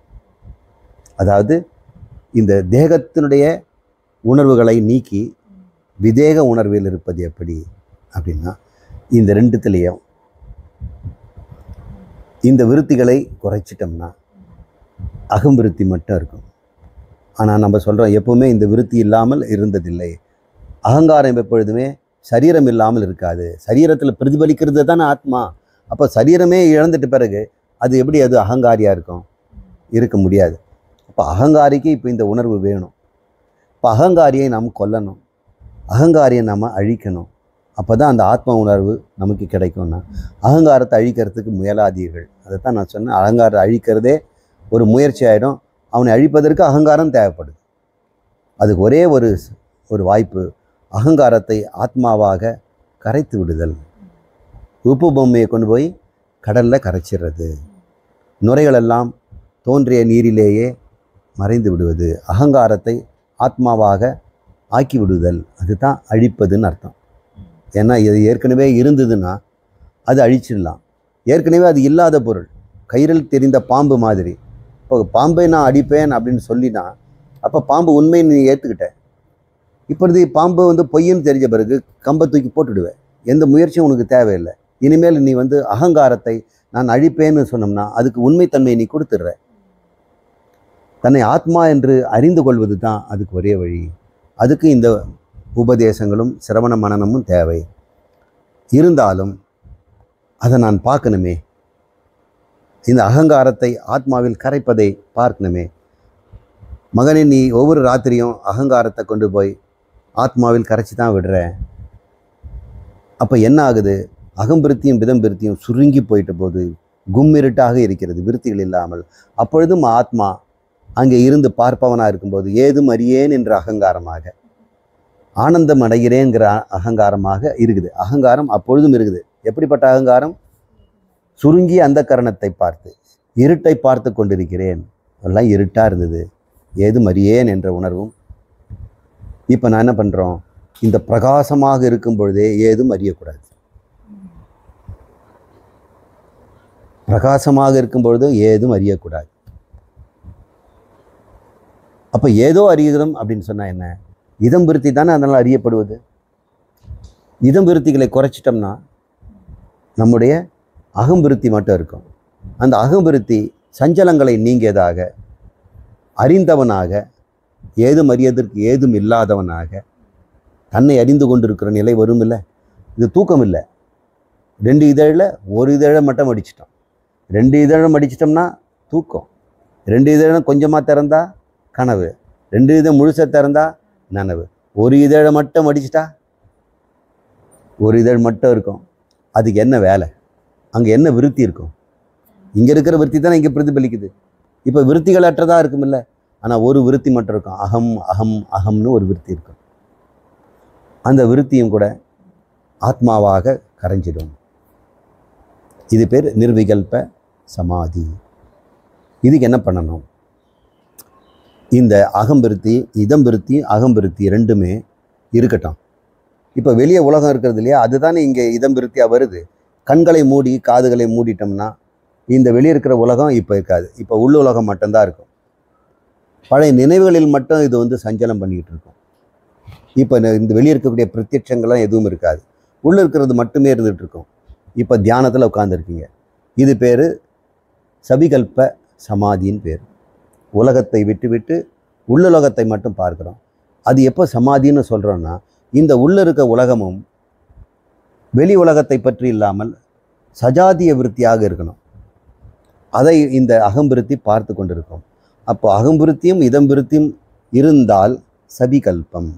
அதாவது இந்த தேகத்தினுடைய உணர்வுகளை நீக்கி விதேக உணர்வில் இருப்பது எப்படி அப்படின்னா, இந்த ரெண்டுத்துலேயும் இந்த விருத்திகளை குறைச்சிட்டோம்னா அகம்பிருத்தி மட்டும் இருக்கும். ஆனால் நம்ம சொல்கிறோம் எப்பவுமே இந்த விருத்தி இல்லாமல் இருந்ததில்லை. அகங்காரம் எப்பொழுதுமே சரீரம் இல்லாமல் இருக்காது. சரீரத்தில் பிரதிபலிக்கிறது தானே ஆத்மா. அப்போ சரீரமே இழந்துட்ட பிறகு அது எப்படி அது அகங்காரியாக இருக்கும்? இருக்க முடியாது. அப்போ அகங்காரிக்கு இப்போ இந்த உணர்வு வேணும். இப்போ அகங்காரியை நாம் கொல்லணும், அகங்காரியை நாம் அழிக்கணும். அப்போ தான் அந்த ஆத்ம உணர்வு நமக்கு கிடைக்கும்னா அகங்காரத்தை அழிக்கிறதுக்கு முயலாதீர்கள். அதை தான் நான் சொன்னேன். அகங்காரத்தை அழிக்கிறதே ஒரு முயற்சி ஆகிடும். அவனை அழிப்பதற்கு அகங்காரம் தேவைப்படுது. அதுக்கு ஒரே ஒரு வாய்ப்பு, அகங்காரத்தை ஆத்மாவாக கரைத்து விடுதல். உப்பு பொம்மையை கொண்டு போய் கடலில் கரைச்சிடுறது, நுரைகளெல்லாம் தோன்றிய நீரிலேயே மறைந்து விடுவது, அகங்காரத்தை ஆத்மாவாக ஆக்கி விடுதல், அதுதான் அழிப்பதுன்னு அர்த்தம். ஏன்னா இது ஏற்கனவே இருந்ததுன்னா அது அழிச்சிடலாம். ஏற்கனவே அது இல்லாத பொருள், கயிறில் தெரிந்த பாம்பு மாதிரி. இப்போ பாம்பை நான் அடிப்பேன் அப்படின்னு சொல்லினா அப்போ பாம்பு உண்மைன்னு நீ ஏற்றுக்கிட்ட. இப்பொழுது பாம்பு பொய்ன்னு தெரிஞ்ச பிறகு கம்பை தூக்கி போட்டுடுவேன். எந்த முயற்சியும் உனக்கு தேவையில்லை. இனிமேல் நீ அகங்காரத்தை நான் அழிப்பேன்னு சொன்னோம்னா அதுக்கு உண்மைத்தன்மையை நீ கொடுத்துடுற. தன்னை ஆத்மா என்று அறிந்து கொள்வது தான் அதுக்கு ஒரே வழி. அதுக்கு இந்த உபதேசங்களும் சிரவண மனனமும் தேவை. இருந்தாலும் அதை நான் பார்க்கணுமே, இந்த அகங்காரத்தை ஆத்மாவில் கரைப்பதை பார்க்கணுமே. மகனே, நீ ஒவ்வொரு ராத்திரியும் அகங்காரத்தை கொண்டு போய் ஆத்மாவில் கரைச்சி தான் விடுற. அப்போ என்ன ஆகுது? அகம்பிருத்தியும் விதம்பிருத்தியும் சுருங்கி போயிட்ட போது கும்மிருட்டாக இருக்கிறது, விருத்திகள் இல்லாமல். அப்பொழுதும் ஆத்மா அங்கே இருந்து பார்ப்பவனாக இருக்கும்போது ஏதும் அறியேன் என்ற அகங்காரமாக, ஆனந்தம் அடைகிறேங்கிற அகங்காரமாக இருக்குது. அகங்காரம் அப்பொழுதும் இருக்குது. எப்படிப்பட்ட அகங்காரம்? சுருங்கி அந்த கரணத்தை பார்த்து இருட்டை பார்த்து கொண்டிருக்கிறேன். எல்லாம் இருட்டாக இருந்தது, ஏதும் அறியேன் என்ற உணர்வும். இப்போ நான் என்ன பண்ணுறோம்? இந்த பிரகாசமாக இருக்கும் பொழுதே ஏதும் அறியக்கூடாது. பிரகாசமாக இருக்கும் பொழுது ஏதும் அறியக்கூடாது. அப்போ ஏதோ அறிகிறோம் அப்படின்னு சொன்னால் என்ன? இதம்பிருத்தி தானே அதனால் அறியப்படுவது. இதம்பிருத்திகளை குறைச்சிட்டோம்னா நம்முடைய அகம்பிருத்தி மட்டும் இருக்கும். அந்த அகம்பிருத்தி சஞ்சலங்களை நீங்கியதாக, அறிந்தவனாக, ஏதும் அறியதற்கு ஏதும் இல்லாதவனாக தன்னை அறிந்து கொண்டிருக்கிற நிலை வரும். இல்லை, இது தூக்கம் இல்லை. 2 இதழில் 1 இதழை மட்டும் அடிச்சிட்டோம். 2 இதழை அடிச்சிட்டோம்னா தூக்கம். 2 இதழை கொஞ்சமாக திறந்தா கனவு, 2 இதழ் முழுசாக திறந்தா நனவு. 1 இதழை மட்டும் அடிச்சிட்டா 1 இதழ் மட்டும் இருக்கும். அதுக்கு என்ன வேலை? அங்கே என்ன விருத்தி இருக்கும்? இங்கே இருக்கிற விருத்தி தானே இங்கே பிரதிபலிக்குது. இப்போ விருத்திகள் அற்றதாக இருக்கும் இல்லை, ஆனால் ஒரு விருத்தி மட்டும் இருக்கும். அகம் அகம் அகம்னு ஒரு விருத்தி இருக்கும். அந்த விருத்தியும் கூட ஆத்மாவாக கரைஞ்சிடும். இது பேர் நிர்விகல்ப சமாதி. இதுக்கு என்ன பண்ணணும்? இந்த அகம்பிருத்தி, இதம்பிருத்தி, அகம்பிருத்தி ரெண்டுமே இருக்கட்டும். இப்போ வெளியே உலகம் இருக்கிறது இல்லையா, அதுதானே இங்கே இதம்பிருத்தியாக வருது. கண்களை மூடி காதுகளை மூடிட்டோம்னா இந்த வெளியே இருக்கிற உலகம் இப்போ இருக்காது. இப்போ உள்ள உலகம் மட்டும்தான் இருக்கும். பழைய நினைவுகளில் மட்டும் இது சஞ்சலம் பண்ணிக்கிட்டு இருக்கும். இப்போ இந்த வெளியே இருக்கக்கூடிய பிரத்யட்சங்கள்லாம் எதுவும் இருக்காது. உள்ளே இருக்கிறது மட்டுமே இருந்துகிட்டு இருக்கும். இப்போ தியானத்தில் உட்காந்துருக்கீங்க. இது பேர் சபிகல்ப சமாதின்னு பேர். உலகத்தை விட்டு உள்ளுலகத்தை மட்டும் பார்க்குறோம். அது எப்போ சமாதின்னு சொல்கிறோன்னா, இந்த உள்ளே இருக்க உலகமும் வெளி உலகத்தை பற்றி இல்லாமல் சஜாதிய விருத்தியாக இருக்கணும். அதை இந்த அகம்பிருத்தி பார்த்து கொண்டிருக்கும். அப்போ அகம்பிருத்தியும் இதம்பிருத்தியும் இருந்தால் சபிகல்பம்.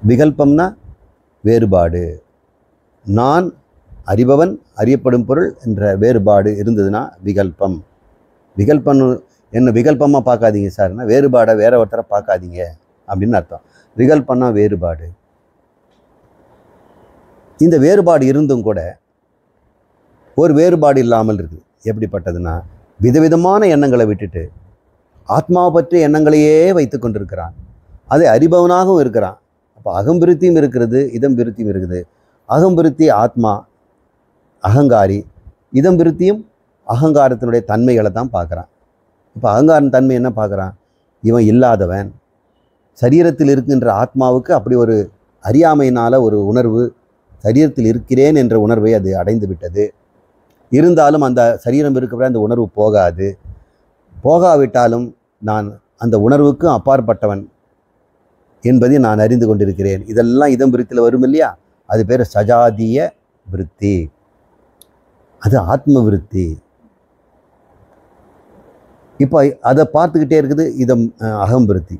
விகல்பம்னா வேறுபாடு. நான் அறிபவன், அறியப்படும் பொருள் என்ற வேறுபாடு இருந்ததுன்னா விகல்பம். விகல்பம் என்ன? விகல்பமாக பார்க்காதீங்க சார்னா வேறுபாடை வேற ஒருத்தரை பார்க்காதீங்க அப்படின்னு அர்த்தம். விகல்பம்னா வேறுபாடு. இந்த வேறுபாடு இருந்தும் கூட ஒரு வேறுபாடு இல்லாமல் இருக்குது. எப்படிப்பட்டதுன்னா, விதவிதமான எண்ணங்களை விட்டுட்டு ஆத்மாவை பற்றிய எண்ணங்களையே வைத்து கொண்டிருக்கிறான். அதை அறிபவனாகவும் இருக்கிறான். அப்போ அகம்பிருத்தியும் இருக்கிறது, இதம்பிருத்தியும் இருக்குது. அகம்பிருத்தி ஆத்மா அகங்காரி, இதம்பிருத்தியும் அகங்காரத்தினுடைய தன்மைகளை தான் பார்க்குறான். இப்போ அகங்காரின் தன்மை என்ன பார்க்குறான்? இவன் இல்லாதவன். சரீரத்தில் இருக்கின்ற ஆத்மாவுக்கு அப்படி ஒரு அறியாமையினால் ஒரு உணர்வு, சரீரத்தில் இருக்கிறேன் என்ற உணர்வை அது அடைந்து விட்டது. இருந்தாலும் அந்த சரீரம் இருக்கிற அந்த உணர்வு போகாது. போகாவிட்டாலும் நான் அந்த உணர்வுக்கும் அப்பாற்பட்டவன் என்பதை நான் அறிந்து கொண்டிருக்கிறேன். இதெல்லாம் இதம் விருத்தியில் வரும் இல்லையா, அது பேர் சஜாதிய விருத்தி, அது ஆத்ம விருத்தி. இப்போ அதை பார்த்துக்கிட்டே இருக்குது இதம் அகம் விருத்தி.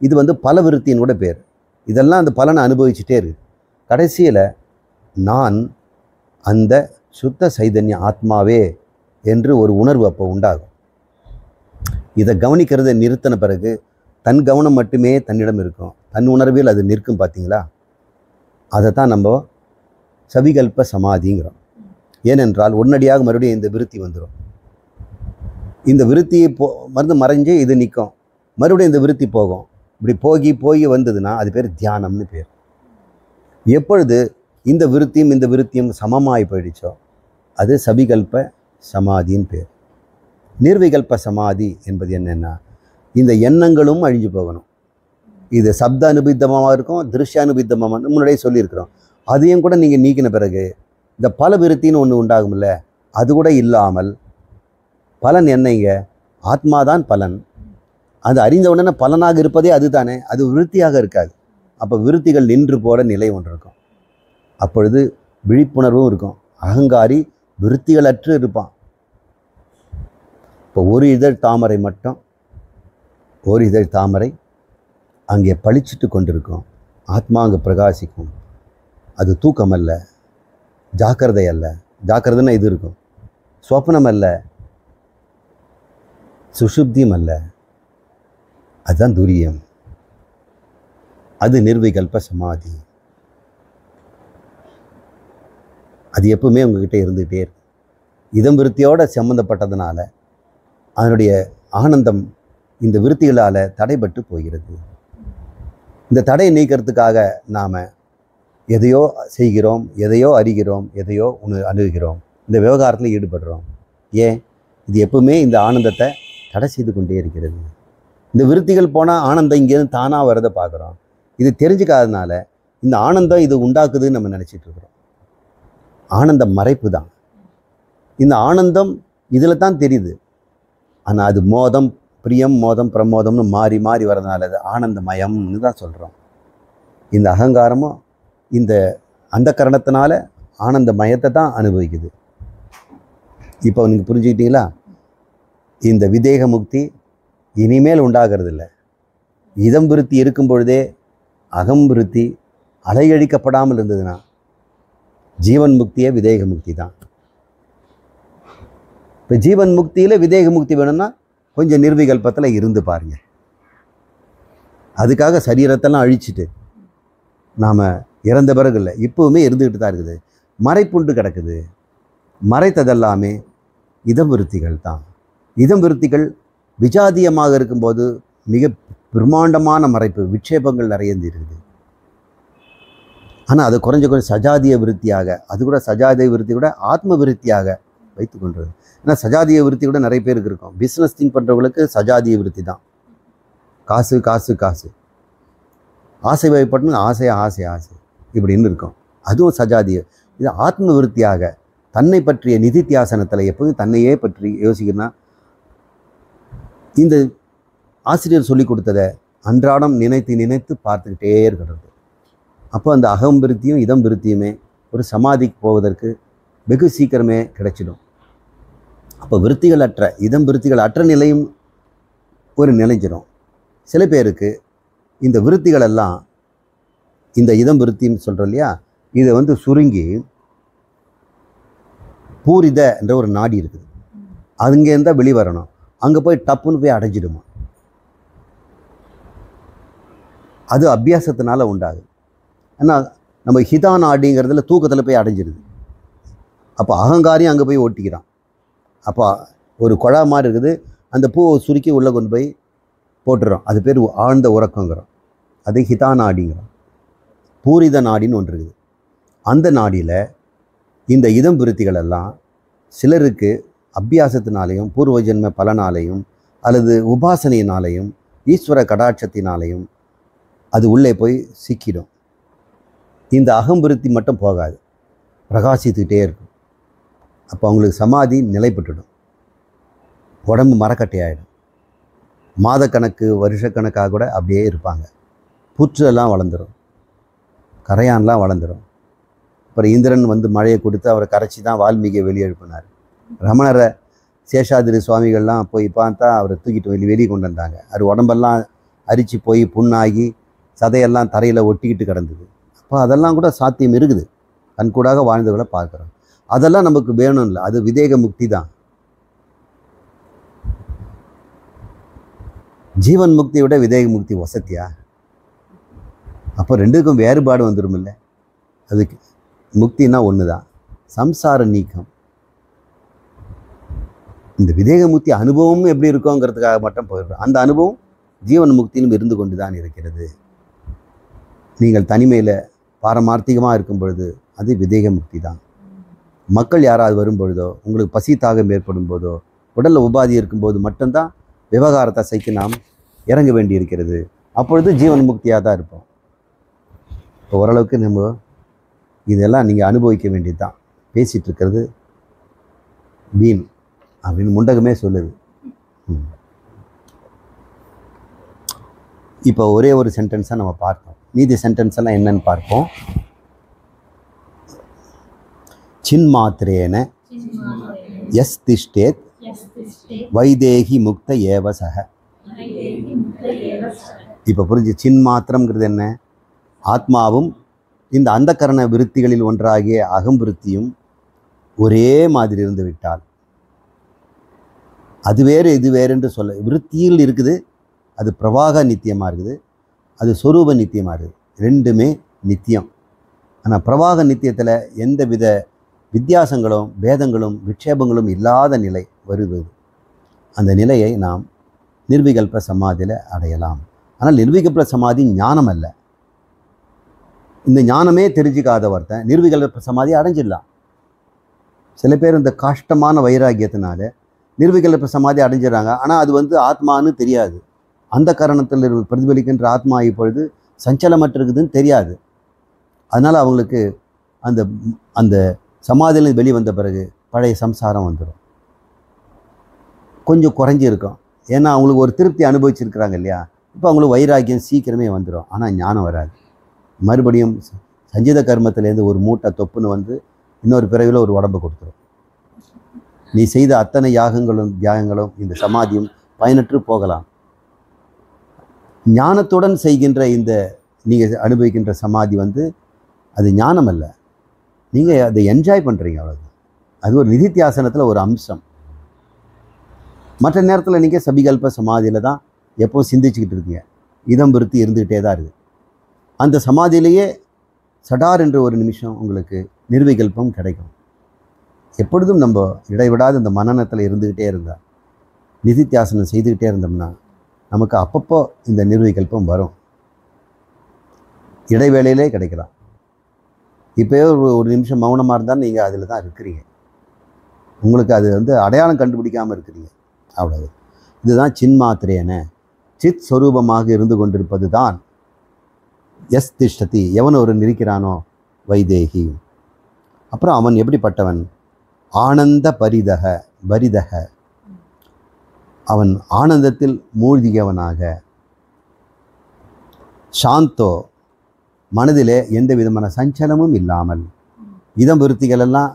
இது வந்து பல விருத்தின்னு கூட பேர். இதெல்லாம் அந்த பலனை அனுபவிச்சுட்டே இருக்கு. கடைசியில் நான் அந்த சுத்த சைதன்ய ஆத்மாவே என்று ஒரு உணர்வு அப்போ உண்டாகும். இதை கவனிக்கிறத நிறுத்தின பிறகு தன் கவனம் மட்டுமே தன்னிடம் இருக்கும். தன் உணர்வில் அது நிற்கும். பார்த்தீங்களா, அதை தான் நம்ம சவிகல்ப சமாதிங்கிறோம். ஏனென்றால் உடனடியாக மறுபடியும் இந்த விருத்தி வந்துடும். இந்த விருத்தியை மறைஞ்சு இது நிற்கும். மறுபடியும் இந்த விருத்தி போகும். இப்படி போய் வந்ததுன்னா அது பேர் தியானம்னு பேர். எப்பொழுது இந்த விருத்தியும் சமமாகி போயிடுச்சோ அது சபிகல்ப சமாதின்னு பேர். நிர்விகல்ப சமாதி என்பது என்னென்னா, இந்த எண்ணங்களும் அழிஞ்சு போகணும். இது சப்த அனுபித்தமாக இருக்கும், திருஷ்ய அனுபித்தமாக முன்னாடியே சொல்லியிருக்கிறோம். அதையும் கூட நீங்கள் நீக்கின பிறகு இந்த பல விருத்தின்னு ஒன்று உண்டாகும்ல, அது கூட இல்லாமல் பலன் என்னங்க, ஆத்மாதான் பலன். அது அறிந்த உடனே பலனாக இருப்பதே அது தானே, அது விருத்தியாக இருக்காது. அப்போ விருத்திகள் நின்று போகிற நிலை ஒன்று இருக்கும். அப்பொழுது விழிப்புணர்வும் இருக்கும். அகங்காரி விருத்திகள் அற்று இருப்பான். இப்போ ஒரு இதழ் தாமரை அங்கே பளிச்சிட்டு கொண்டிருக்கும். ஆத்மா அங்கே பிரகாசிக்கும். அது தூக்கம் அல்ல, ஜாக்கிரதை அல்ல. ஜாக்கிரதைன்னா இது இருக்கும். சொப்னம் அல்ல, சுஷுப்தியும் அல்ல. அதுதான் துரியம். அது நிர்விகல்ப சமாதி. அது எப்பவுமே உங்ககிட்ட இருந்துகிட்டே இருக்கு. இதம் விருத்தியோடு சம்மந்தப்பட்டதுனால அதனுடைய ஆனந்தம் இந்த விருத்திகளால் தடைபட்டு போகிறது. இந்த தடையை நீக்கிறதுக்காக நாம் எதையோ செய்கிறோம், எதையோ அறிகிறோம், எதையோ அணுகுகிறோம், இந்த விவகாரத்தில் ஈடுபடுறோம். ஏன்? இது எப்பவுமே இந்த ஆனந்தத்தை தடை செய்து கொண்டே இருக்கிறது. இந்த விருத்திகள் போனால் ஆனந்தம் இங்கேருந்து தானாக வரதை பார்க்குறோம். இது தெரிஞ்சுக்காதனால இந்த ஆனந்தம் இது உண்டாக்குதுன்னு நம்ம நினச்சிட்டு இருக்கிறோம். ஆனந்த மறைப்பு தான். இந்த ஆனந்தம் இதில் தான் தெரியுது. ஆனால் அது மோதம், பிரியம், மோதம், பிரமோதம்னு மாறி மாறி வரதுனால அது ஆனந்தமயம்னு தான் சொல்கிறோம். இந்த அகங்காரமும் இந்த அந்த கரணத்தினால ஆனந்த மயத்தை தான் அனுபவிக்குது. இப்போ நீங்கள் புரிஞ்சுக்கிட்டீங்களா? இந்த விதேக முக்தி இனிமேல் உண்டாகிறது இல்லை. இதம் விருத்தி இருக்கும் பொழுதே அகம் விருத்தி அலையழிக்கப்படாமல் இருந்ததுன்னா ஜீவன் முக்தியே விதேக முக்தி தான். இப்போ ஜீவன் முக்தியில் விதேக முக்தி வேணும்னா கொஞ்சம் நிர்விகல்பத்தில் இருந்து பாருங்க. அதுக்காக சரீரத்தெல்லாம் அழிச்சிட்டு நாம் இறந்த பிறகு இல்லை, இப்போவுமே இருந்துக்கிட்டு தான் இருக்குது. மறைப்புண்டு கிடக்குது. மறைத்ததெல்லாமே இதம் விருத்திகள் தான். இதம் விருத்திகள் விஜாதியமாக இருக்கும்போது மிக பிரம்மாண்டமான மறைப்பு, விட்சேபங்கள் நிறைய இருக்குது. ஆனால் அது கொஞ்சம் சஜாதிய விருத்தியாக, அது கூட சஜாதிய விருத்தி கூட ஆத்ம விருத்தியாக வைத்து கொண்டது. ஏன்னா சஜாதிய விருத்தி கூட நிறைய பேருக்கு இருக்கும். பிஸ்னஸ் திங்க் பண்ணுறவங்களுக்கு சஜாதிய விருத்தி தான். காசு காசு காசு, ஆசை வயப்பட்டு ஆசை ஆசை ஆசை இப்படின்னு இருக்கும். அதுவும் சஜாதிய. இது ஆத்ம விருத்தியாக தன்னை பற்றிய நிதித்தியாசனத்தில் எப்போதும் தன்னையே பற்றி யோசிக்கணும்னா இந்த ஆசிரியர் சொல்லி கொடுத்ததை அன்றாடம் நினைத்து நினைத்து பார்த்துக்கிட்டே இருக்கிறது. அப்போ அந்த அகம் விருத்தியும் இதம் விருத்தியுமே ஒரு சமாதிக்கு போவதற்கு வெகு சீக்கிரமே கிடைச்சிடும். அப்போ விருத்திகள் அற்ற இதம் விருத்திகள் அற்ற நிலையும் ஒரு நிலைஞ்சிடும். சில பேருக்கு இந்த விருத்திகள் எல்லாம் இந்த இதம் விருத்தின்னு சொல்கிறோம் இல்லையா, இதை வந்து சுருங்கி பூரித என்ற ஒரு நாடி இருக்குது, அங்கேருந்தா வெளிவரணும். அங்கே போய் டப்புன்னு போய் அடைஞ்சிடுமா. அது அபியாசத்தினால உண்டாகுது. ஏன்னா நம்ம ஹிதா நாடிங்கிறதுல தூக்கத்தில் போய் அடைஞ்சிடுது. அப்போ அகங்காரியும் அங்கே போய் ஒட்டிக்கிறான். அப்போ ஒரு குழா மாதிரி இருக்குது, அந்த பூவை சுருக்கி உள்ளே கொண்டு போய் போட்டுறோம். அது பேர் ஆழ்ந்த உறக்கங்கிறோம். அது ஹிதா நாடிங்கிறோம். பூரித நாடின்னு ஒன்று இருக்குது. அந்த நாடியில் இந்த இதம் விருத்திகள் எல்லாம் சிலருக்கு அபியாசத்தினாலேயும் பூர்வ ஜென்ம பலனாலேயும் அல்லது உபாசனையினாலேயும் ஈஸ்வர கடாட்சத்தினாலேயும் அது உள்ளே போய் சிக்கிடும். இந்த அகம் விருத்தி மட்டும் போகாது, பிரகாசித்துக்கிட்டே இருக்கும். அப்போ அவங்களுக்கு சமாதி நிலைப்பட்டுடும். உடம்பு மரக்கட்டையாயிடும். மாதக்கணக்கு வருஷக்கணக்காக கூட அப்படியே இருப்பாங்க. புற்றெல்லாம் வளர்ந்துடும், கரையான்லாம் வளர்ந்துடும். அப்புறம் இந்திரன் வந்து மழையை கொடுத்து அவரை கரைச்சி தான் வால்மீகியை வெளியே எழுப்பினார். ரமணரை சேஷாதிரி சுவாமிகள்லாம் போய் பார்த்தா அவரை தூக்கிட்டு வெளியே கொண்டு வந்தாங்க. அது உடம்பெல்லாம் அரிச்சு போய் புண்ணாகி சதையெல்லாம் தரையில் ஒட்டிக்கிட்டு கிடந்தது. அப்போ அதெல்லாம் கூட சாத்தியம் இருக்குது. கண்கூடாக வாழ்ந்தவர்களை பார்க்குறோம். அதெல்லாம் நமக்கு வேணும் இல்லை, அது விதேக முக்தி தான். ஜீவன் முக்தியை விட விதேக முக்தி வசதியா? அப்போ ரெண்டுக்கும் வேறுபாடு வந்துடும் இல்லை. அதுக்கு முக்தினா ஒன்று தான், சம்சார நீக்கம். இந்த விதேக முக்தி அனுபவமும் எப்படி இருக்கோங்கிறதுக்காக மட்டும் போயிடுறோம். அந்த அனுபவம் ஜீவன் முக்தியிலும் இருந்து கொண்டு தான் இருக்கிறது. நீங்கள் தனிமையில் பாரமார்த்திகமாக இருக்கும் பொழுது அது விதேக முக்தி தான். மக்கள் யாராவது வரும்பொழுதோ, உங்களுக்கு பசி தாகம் ஏற்படும் போதோ, உடலில் உபாதி இருக்கும்போது மட்டும்தான் விவகாரத்தை சைக்கு நாம் இறங்க வேண்டி இருக்கிறது. அப்பொழுது ஜீவன் முக்தியாக தான் இருப்போம். இப்போ ஓரளவுக்கு நம்ம இதெல்லாம் நீங்கள் அனுபவிக்க வேண்டியது தான். பேசிகிட்டு இருக்கிறது வீண் அப்படின்னு முண்டகமே சொல்லுது. இப்போ ஒரே ஒரு சென்டென்ஸாக நம்ம பார்ப்போம். மீதி சென்டென்ஸ் எல்லாம் என்னன்னு பார்ப்போம். சின்மாத்திரேன எஸ் திஷ்டேத் வைதேகி முக்த ஏவ சக. இப்போ புரிஞ்சு, சின்மாத்திரம்ங்கிறது என்ன? ஆத்மாவும் இந்த அந்தக்கரண விருத்திகளில் ஒன்றாகிய அகம்பிருத்தியும் ஒரே மாதிரி இருந்து விட்டால், அது வேறு இது வேறு என்று சொல்ல, விருத்தியில் இருக்குது, அது பிரவாக நித்தியமாக இருக்குது, அது சொரூப நித்தியமாக இருக்குது. ரெண்டுமே நித்தியம். ஆனால் பிரவாக நித்தியத்தில் எந்த வித வித்தியாசங்களும் பேதங்களும் விட்சேபங்களும் இல்லாத நிலை வருவது. அந்த நிலையை நாம் நிர்விகல்ப சமாதியில் அடையலாம். ஆனால் நிர்விகல்ப சமாதி ஞானம் அல்ல. இந்த ஞானமே தெரிஞ்சுக்காத ஒருத்தன் நிர்விகல்ப சமாதி அடைஞ்சிடலாம். சில பேர் இந்த கஷ்டமான வைராகியத்தினால நிர்விகல்ப சமாதி அடைஞ்சிடறாங்க. ஆனால் அது வந்து ஆத்மான்னு தெரியாது. அந்த காரணத்தில் பிரதிபலிக்கின்ற ஆத்மா இப்பொழுது சஞ்சலமற்று இருக்குதுன்னு தெரியாது. அதனால் அவங்களுக்கு அந்த அந்த சமாதியில் வெளிவந்த பிறகு பழைய சம்சாரம் வந்துடும். கொஞ்சம் குறைஞ்சி இருக்கும். ஏன்னா அவங்களுக்கு ஒரு திருப்தி அனுபவிச்சிருக்கிறாங்க இல்லையா. இப்போ அவங்களுக்கு வைராக்கியம் சீக்கிரமே வந்துடும். ஆனால் ஞானம் வராது. மறுபடியும் சஞ்சித கர்மத்திலேருந்து ஒரு மூட்டை தொப்புன்னு வந்து இன்னொரு பிறவியில் ஒரு உடம்பு கொடுத்துரும். நீ செய்த அத்தனை யாகங்களும் தியாகங்களும் இந்த சமாதியும் பயனற்று போகலாம். ஞானத்துடன் செய்கின்ற இந்த நீங்கள் அனுபவிக்கின்ற சமாதி வந்து அது ஞானம் அல்ல. நீங்கள் அதை என்ஜாய் பண்ணுறீங்க, அவ்வளோதான். அது ஒரு நிதித்தியாசனத்தில் ஒரு அம்சம். மற்ற நேரத்தில் நீங்கள் சபிகல்ப சமாதியில் தான் எப்போவும் சிந்திச்சுக்கிட்டு இருக்கீங்க. இதம் விருத்தி இருந்துக்கிட்டே தான் இருக்குது. அந்த சமாதியிலேயே சடார் என்ற ஒரு நிமிஷம் உங்களுக்கு நிர்விகல்பம் கிடைக்கும். எப்பொழுதும் நம்ம இடைவிடாத இந்த மனநத்தில் இருந்துக்கிட்டே இருந்தால், நிதித்தியாசனம் செய்துக்கிட்டே இருந்தோம்னா நமக்கு அப்பப்போ இந்த நிர்விகல்பம் வரும். இடைவேளையிலே கிடைக்கலாம். இப்போயே ஒரு நிமிஷம் மௌனமாக இருந்தால் நீங்கள் அதில் தான் இருக்கிறீங்க. உங்களுக்கு அது வந்து அடையாளம் கண்டுபிடிக்காமல் இருக்கிறீங்க, அவ்வளவு. இதுதான் சின்மாத்திரேன, சித் ஸ்வரூபமாக இருந்து கொண்டிருப்பது தான் எஸ் திஷ்டதி, எவன் ஒரு இருக்கிறானோ வைதேகி. அப்புறம் அவன் எப்படிப்பட்டவன்? ஆனந்த பரிதக பரிதக, அவன் ஆனந்தத்தில் மூழ்கியவனாக. சாந்தோ, மனதிலே எந்த விதமான சஞ்சலமும் இல்லாமல். இதம் விருத்திகள் எல்லாம்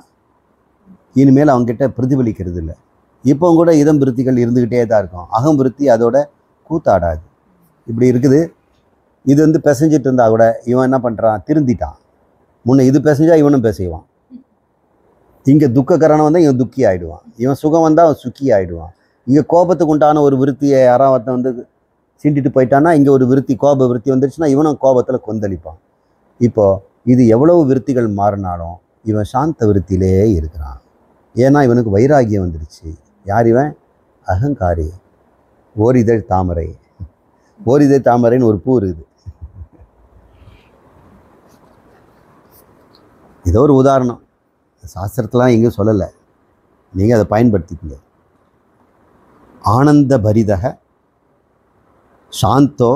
இனிமேல் அவங்ககிட்ட பிரதிபலிக்கிறது இல்லை. இப்போ கூட இதம் விருத்திகள் இருந்துக்கிட்டே தான் இருக்கும். அகம் விருத்தி அதோட கூத்தாடாது. இப்படி இருக்குது. இது வந்து பிசைஞ்சிட்டு இருந்தால் கூட இவன் என்ன பண்ணுறான்? திருந்திட்டான். முன்ன இது பிசைஞ்சா இவனும் பிசைவான். இங்கே துக்ககரணம் வந்தால் இவன் துக்கி ஆகிடுவான். இவன் சுகம் வந்தால் அவன் சுக்கி ஆகிடுவான். இங்கே கோபத்துக்கு உண்டான ஒரு விருத்தியை யாராவது வந்து சீண்டிட்டு போயிட்டான்னா, இங்கே ஒரு விருத்தி கோப விருத்தி வந்துடுச்சுன்னா இவனும் கோபத்தில் கொந்தளிப்பான். இப்போது இது எவ்வளவு விருத்திகள் மாறினாலும் இவன் சாந்த விருத்தியிலே இருக்கிறான். ஏன்னா இவனுக்கு வைராகியம் வந்துடுச்சு. யார் இவன்? அகங்காரி. ஓரிதழ் தாமரை. ஓரிதழ் தாமரைன்னு ஒரு பூ இருக்குது. இதோ ஒரு உதாரணம். சாஸ்திரத்தெலாம் எங்கேயும் சொல்லலை, நீங்கள் அதை பயன்படுத்திக்கங்க. ஆனந்த பரிதக சாந்தோ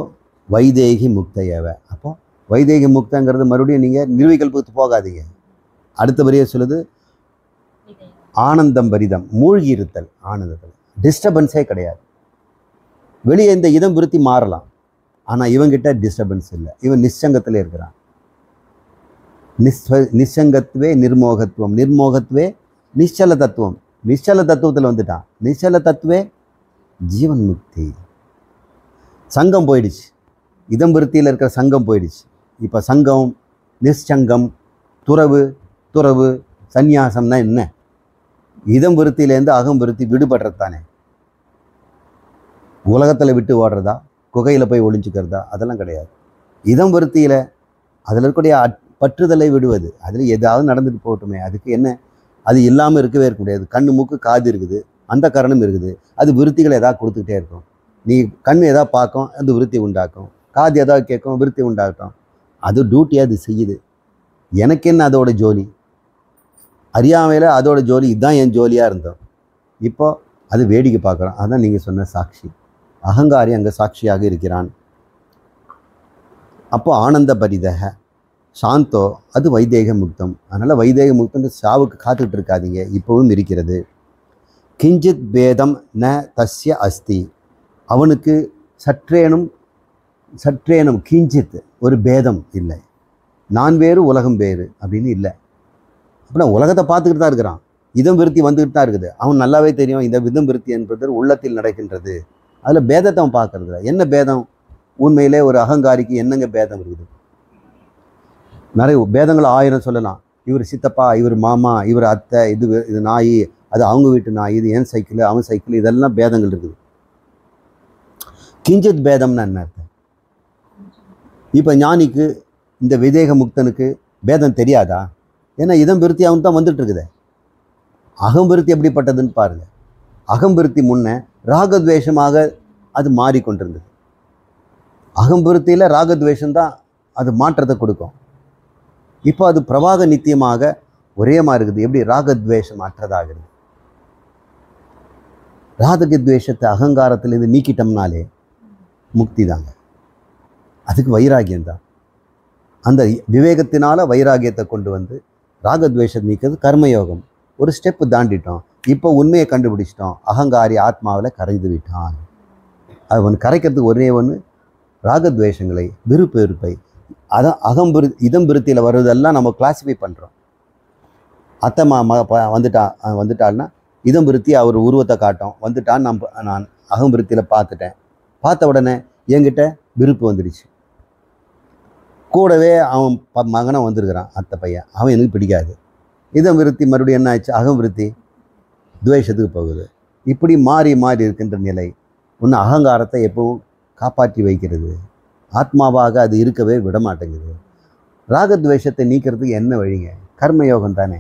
வைதேகி முக்தையவ. அப்போ வைதேகி முக்தங்கிறது மறுபடியும் நீங்கள் நிர்விகல்பத்துக்கு போகாதீங்க. அடுத்த வரியை சொல்லுது, ஆனந்தம் பரிதம், மூழ்கி இருத்தல் ஆனந்தத்தில், டிஸ்டர்பன்ஸே கிடையாது. வெளியே இந்த இதம் விருத்தி மாறலாம், ஆனால் இவங்கிட்ட டிஸ்டர்பன்ஸ் இல்லை. இவன் நிச்சங்கத்தில் இருக்கிறான். நிச்சங்கத்துவே நிர்மோகத்துவம், நிர்மோகத்துவே நிச்சல தத்துவம். நிச்சல தத்துவத்தில் வந்துட்டான். நிச்சல தத்துவே ஜீவன் முக்தி. சங்கம் போயிடுச்சு, இதம் விருத்தியில் இருக்கிற சங்கம் போயிடுச்சு. இப்போ சங்கம், நிச்சங்கம், துறவு, சந்நியாசம்னா என்ன? இதம் விருத்தியிலேருந்து அகம் விருத்தி விடுபடுறது தானே. உலகத்தில் விட்டு ஓடுறதா, குகையில் போய் ஒளிஞ்சுக்கிறதா, அதெல்லாம் கிடையாது. இதம் விருத்தியில் அதில் இருக்கக்கூடிய பற்றுதலை விடுவது. அதில் ஏதாவது நடந்துட்டு போகட்டுமே, அதுக்கு என்ன? அது இல்லாமல் இருக்கவே இருக்க முடியாது. கண்ணு மூக்கு காது இருக்குது, அந்த கரணம் இருக்குது. அது விருத்திகளை ஏதாவது கொடுத்துக்கிட்டே இருக்கும். நீ கண் ஏதாவது பார்க்கும், அது விருத்தி உண்டாக்கும். காது ஏதாவது கேட்கும், விருத்தி உண்டாகட்டும். அது டியூட்டியாக அது செய்யுது. எனக்கு என்ன அதோட ஜோலி? அறியாமையில் அதோட ஜோலி இதுதான் என் ஜோலியாக இருந்தோம். இப்போ அது வேடிக்கை பார்க்குறோம். அதுதான் நீங்கள் சொன்ன சாட்சி. அகங்காரி அங்கே சாட்சியாக இருக்கிறான். அப்போ ஆனந்த பரிதக சாந்தோ, அது வைதேக முக்தம். அதனால் வைதேக முக்தம் சாவுக்கு காத்துக்கிட்டு இருக்காதீங்க, இப்போவும் இருக்கிறது. கிஞ்சித் பேதம் ந தஸ்ய அஸ்தி, அவனுக்கு சற்றேனும் கிஞ்சித் ஒரு பேதம் இல்லை. நான் வேறு உலகம் வேறு அப்படின்னு இல்லை. அப்படின்னா உலகத்தை பார்த்துக்கிட்டு தான் இருக்கிறான். இதம் விருத்தி வந்துக்கிட்டு தான் இருக்குது. அவன் நல்லாவே தெரியும் இந்த இதம் விருத்தி என்பது உள்ளத்தில் நடக்கின்றது. அதில் பேதத்தை அவன் பார்க்கறது. என்ன பேதம்? உண்மையிலே ஒரு அகங்காரிக்கு என்னங்க பேதம் இருக்குது? நிறைய பேதங்கள் 1000 சொல்லலாம். இவர் சித்தப்பா, இவர் மாமா, இவர் அத்தை, இது நாய், அது அவங்க வீட்டு நாய், இது என் சைக்கிள், அவன் சைக்கிள், இதெல்லாம் பேதங்கள் இருக்குது. கிஞ்சித் பேதம்னா என்ன அர்த்தம்? இப்போ ஞானிக்கு, இந்த விதேக முக்தனுக்கு பேதம் தெரியாதா? ஏன்னா இதம் விருத்தி அவன் தான் வந்துட்டு இருக்குது. அகம்பிருத்தி எப்படிப்பட்டதுன்னு பாருங்கள். அகம்பிருத்தி முன்னே ராகத்வேஷமாக அது மாறிக்கொண்டிருந்தது. அகம்பிருத்தியில் ராகத்வேஷம்தான் அது மாற்றத்தை கொடுக்கும். இப்போ அது பிரவாக நித்தியமாக ஒரே மாதிரி இருக்குது. எப்படி? ராகத்வேஷம் அற்றதாகிறது. ராகத்வேஷத்தை அகங்காரத்திலேருந்து நீக்கிட்டோம்னாலே முக்தி தாங்க. அதுக்கு வைராகியம்தான். அந்த விவேகத்தினால வைராகியத்தை கொண்டு வந்து ராகத்வேஷத்தை நீக்கிறது கர்மயோகம். ஒரு ஸ்டெப்பு தாண்டிட்டோம். இப்போ உண்மையை கண்டுபிடிச்சிட்டோம். அகங்காரி ஆத்மாவில் கரைந்து விட்டான். அது ஒன்று கரைக்கிறதுக்கு ஒரே ஒன்று ராகத்வேஷங்களை, விருப்பு வெறுப்பை. அதான் இதம் விருத்தியில் வருவதெல்லாம் நம்ம கிளாஸிஃபை பண்ணுறோம். அத்தை வந்துட்டாள்னா இதம் விருத்தி அவர் உருவத்தை காட்டும். வந்துட்டான்னு நான் அகம் விருத்தியில் பார்த்துட்டேன். பார்த்த உடனே என்கிட்ட விருப்பு வந்துடுச்சு. கூடவே அவன் மகனை வந்திருக்கிறான், அத்தை பையன், அவன் எனக்கு பிடிக்காது. இதம் விருத்தி மறுபடியும் என்ன ஆச்சு? அகம் விருத்தி துவேஷத்துக்கு போகுது. இப்படி மாறி இருக்கின்ற நிலை ஒன்று அகங்காரத்தை எப்பவும் காப்பாற்றி வைக்கிறது. ஆத்மாவாக அது இருக்கவே விட மாட்டேங்குது. ராகத்வேஷத்தை நீக்கிறதுக்கு என்ன வழிங்க? கர்மயோகம் தானே.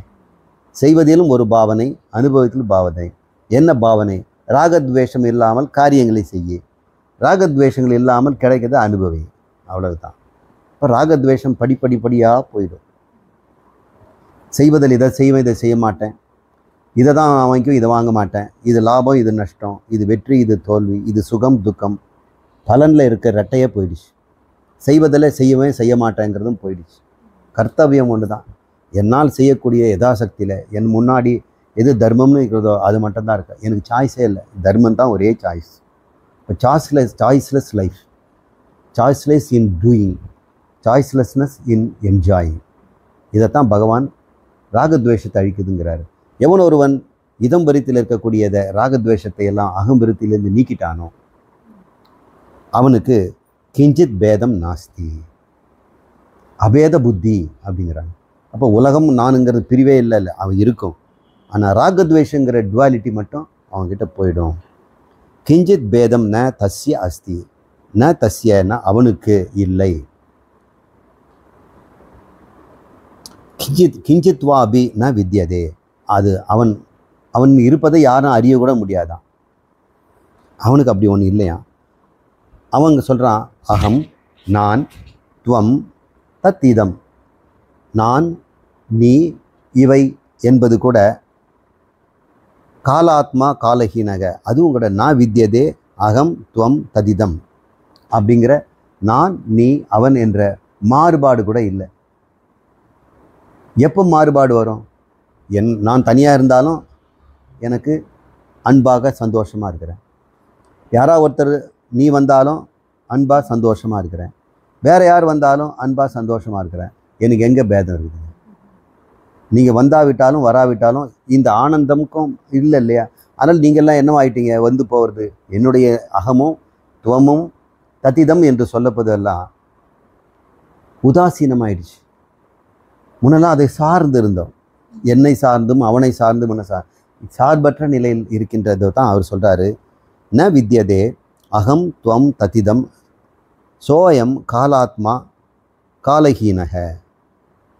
செய்வதிலும் ஒரு பாவனை, அனுபவத்திலும் பாவனை. என்ன பாவனை? ராகத்வேஷம் இல்லாமல் காரியங்களை செய்ய, ராகத்வேஷங்கள் இல்லாமல் கிடைக்கிறது அனுபவி. அவ்வளவுதான். இப்போ ராகத்வேஷம் படிப்படியாக போயிடும். செய்வதில் இதை செய்வேன், இதை செய்ய மாட்டேன், இதை தான் வாங்கிக்கும், இதை வாங்க மாட்டேன், இது லாபம், இது நஷ்டம், இது வெற்றி, இது தோல்வி, இது சுகம் துக்கம், பலனில் இருக்க ரெட்டையே போயிடுச்சு. செய்வதில் செய்யவே செய்ய மாட்டேங்கிறதும் போயிடுச்சு. கர்த்தவியம் ஒன்று தான். என்னால் செய்யக்கூடிய யதாசக்தியில் என் முன்னாடி எது தர்மம்னு இருக்கிறதோ அது மட்டும்தான் இருக்கு. எனக்கு சாய்ஸே இல்லை. தர்மம் தான் ஒரே சாய்ஸ். இப்போ choiceless life, choiceless in doing, choicelessness in enjoying. இதைத்தான் பகவான் ராகத்வேஷத்தை அழிக்குதுங்கிறாரு. எவன் ஒருவன் இதம் விருத்தியில் இருக்கக்கூடியதை, ராகத்வேஷத்தை எல்லாம் அகம்பிருத்திலேருந்து நீக்கிட்டானோ அவனுக்கு கிஞ்சித் பேதம் நாஸ்தி, அபேத புத்தி அப்படிங்கிறாங்க. அப்போ உலகம் நானுங்கிறது பிரிவே இல்லை, அவன் இருக்கும். ஆனால் ராகத்வேஷங்கிற டுவாலிட்டி மட்டும் அவன்கிட்ட போயிடும். கிஞ்சித் பேதம் ந தஸ்ய அஸ்தி, ந தஸ்யன்னா அவனுக்கு இல்லை. கிஞ்சித்வாபி ந வித்யதே, அது அவன் இருப்பதை யாரும் அறிய கூட முடியாதான். அவனுக்கு அப்படி ஒன்று இல்லையா. அவங்க சொல்கிறான், அகம், நான், துவம், தத் இதம். நான், நீ, இவை என்பது கூட காலாத்மா காலஹீனக, அதுவும் கூட நான் வித்யதே அகம் துவம் ததிதம் அப்படிங்கிற நான், நீ, அவன் என்ற மாறுபாடு கூட இல்லை. எப்போ மாறுபாடு வரும்? நான் தனியாக இருந்தாலும் எனக்கு அன்பாக சந்தோஷமாக இருக்கிறேன். யாராவது ஒருத்தர் நீ வந்தாலும் அன்பாக சந்தோஷமாக இருக்கிறேன், வேறு யார் வந்தாலும் அன்பாக சந்தோஷமாக இருக்கிறேன். எனக்கு எங்கே பேதம் இருக்குது? நீங்கள் வந்தாவிட்டாலும் வராவிட்டாலும் இந்த ஆனந்தமுக்கும் இல்லை இல்லையா? ஆனால் நீங்கள்லாம் என்னவாயிட்டீங்க? வந்து போகிறது என்னுடைய அகமும் துவமும் தத்திதம் என்று சொல்லப்பதெல்லாம் உதாசீனமாயிடுச்சு. முன்னெல்லாம் அதை சார்ந்து இருந்தோம், என்னை சார்ந்தும் அவனை சார்ந்தும் சார்பற்ற நிலையில் இருக்கின்றது தான் அவர் சொல்கிறாரு. ந வித்யதே அகம் துவம் தத்திதம் சோயம் காலாத்மா காலஹீனக.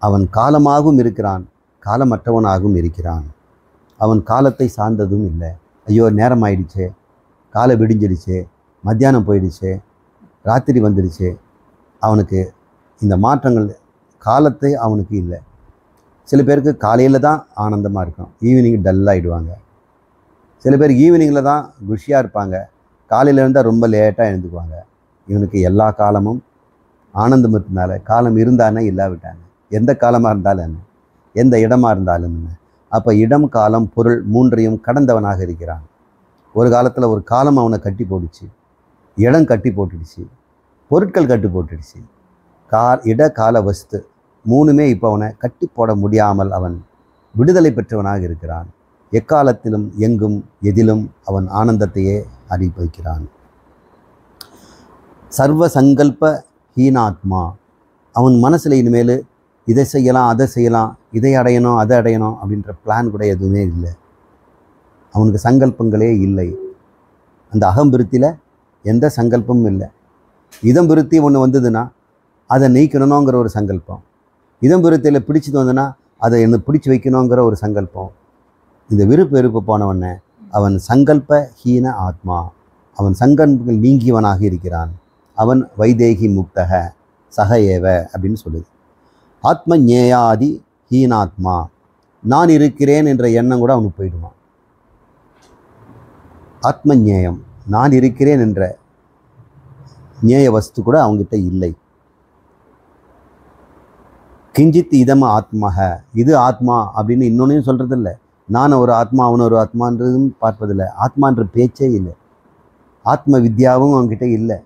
அவன் காலமாகவும் இருக்கிறான், காலமற்றவனாகவும் இருக்கிறான். அவன் காலத்தை சார்ந்ததும் இல்லை. ஐயோ நேரம் ஆயிடுச்சே, காலை விடிஞ்சிடுச்சு, மத்தியானம் போயிடுச்சு, ராத்திரி வந்துடுச்சு. அவனுக்கு இந்த மாற்றங்கள் காலத்தை அவனுக்கு இல்லை. சில பேருக்கு காலையில் தான் ஆனந்தமாக இருக்கும், ஈவினிங் டல்லாகிடுவாங்க. சில பேர் ஈவினிங்கில் தான் குஷியாக இருப்பாங்க, காலையில் இருந்தால் ரொம்ப லேட்டாக எழுந்துக்குவாங்க. இவனுக்கு எல்லா காலமும் ஆனந்தம் இருந்தால காலம் இருந்தானே இல்லாவிட்டாங்க. எந்த காலமாக இருந்தாலும் என்ன, எந்த இடமாக இருந்தாலும் என்ன. அப்போ இடம் காலம் பொருள் மூன்றையும் கடந்தவனாக இருக்கிறான். ஒரு காலத்தில் ஒரு காலம் அவனை கட்டி போட்டுச்சு, இடம் கட்டி போட்டுடுச்சு, பொருட்கள் கட்டி போட்டுடுச்சு. இட கால வஸ்து மூணுமே இப்போ அவனை கட்டி போட முடியாமல் அவன் விடுதலை பெற்றவனாக இருக்கிறான். எக்காலத்திலும் எங்கும் எதிலும் அவன் ஆனந்தத்தையே அனுபவிக்கிறான். சர்வ சங்கல்ப ஹீனாத்மா. அவன் மனசில் இனிமேல் இதை செய்யலாம் அதை செய்யலாம், இதை அடையணும் அதை அடையணும் அப்படின்ற பிளான் கூட எதுவுமே இல்லை. அவனுக்கு சங்கல்பங்களே இல்லை. அந்த அகம்பிருத்தியில் எந்த சங்கல்பமும் இல்லை. இதம்பிருத்தி ஒன்று வந்ததுன்னா அதை நீக்கணுங்கிற ஒரு சங்கல்பம், இதம்பிருத்தியில் பிடிச்சது வந்ததுன்னா அதை என்ன பிடிச்சி வைக்கணுங்கிற ஒரு சங்கல்பம். இந்த விருப்பு வெறுப்பு போனவன அவன் சங்கல்ப ஹீன ஆத்மா. அவன் சங்கல்பங்கள் நீங்கியவனாக இருக்கிறான். அவன் வைதேகி முக்தக சக ஏவ அப்படின்னு சொல்லுது. ஆத்ம ஞேயாதி ஹீனாத்மா. நான் இருக்கிறேன் என்ற எண்ணம் கூட அவனுக்கு போயிடுமா. ஆத்ம ஞேயம், நான் இருக்கிறேன் என்ற ஞேய வஸ்து கூட அவங்ககிட்ட இல்லை. கிஞ்சித் இதம ஆத்மக, இது ஆத்மா அப்படின்னு இன்னொன்னையும் சொல்கிறதில்ல. நான் ஒரு ஆத்மா அவன் ஒரு ஆத்மான்றதும் பார்ப்பதில்லை. ஆத்மான்ற பேச்சே இல்லை. ஆத்ம வித்யாவும் அவங்ககிட்ட இல்லை.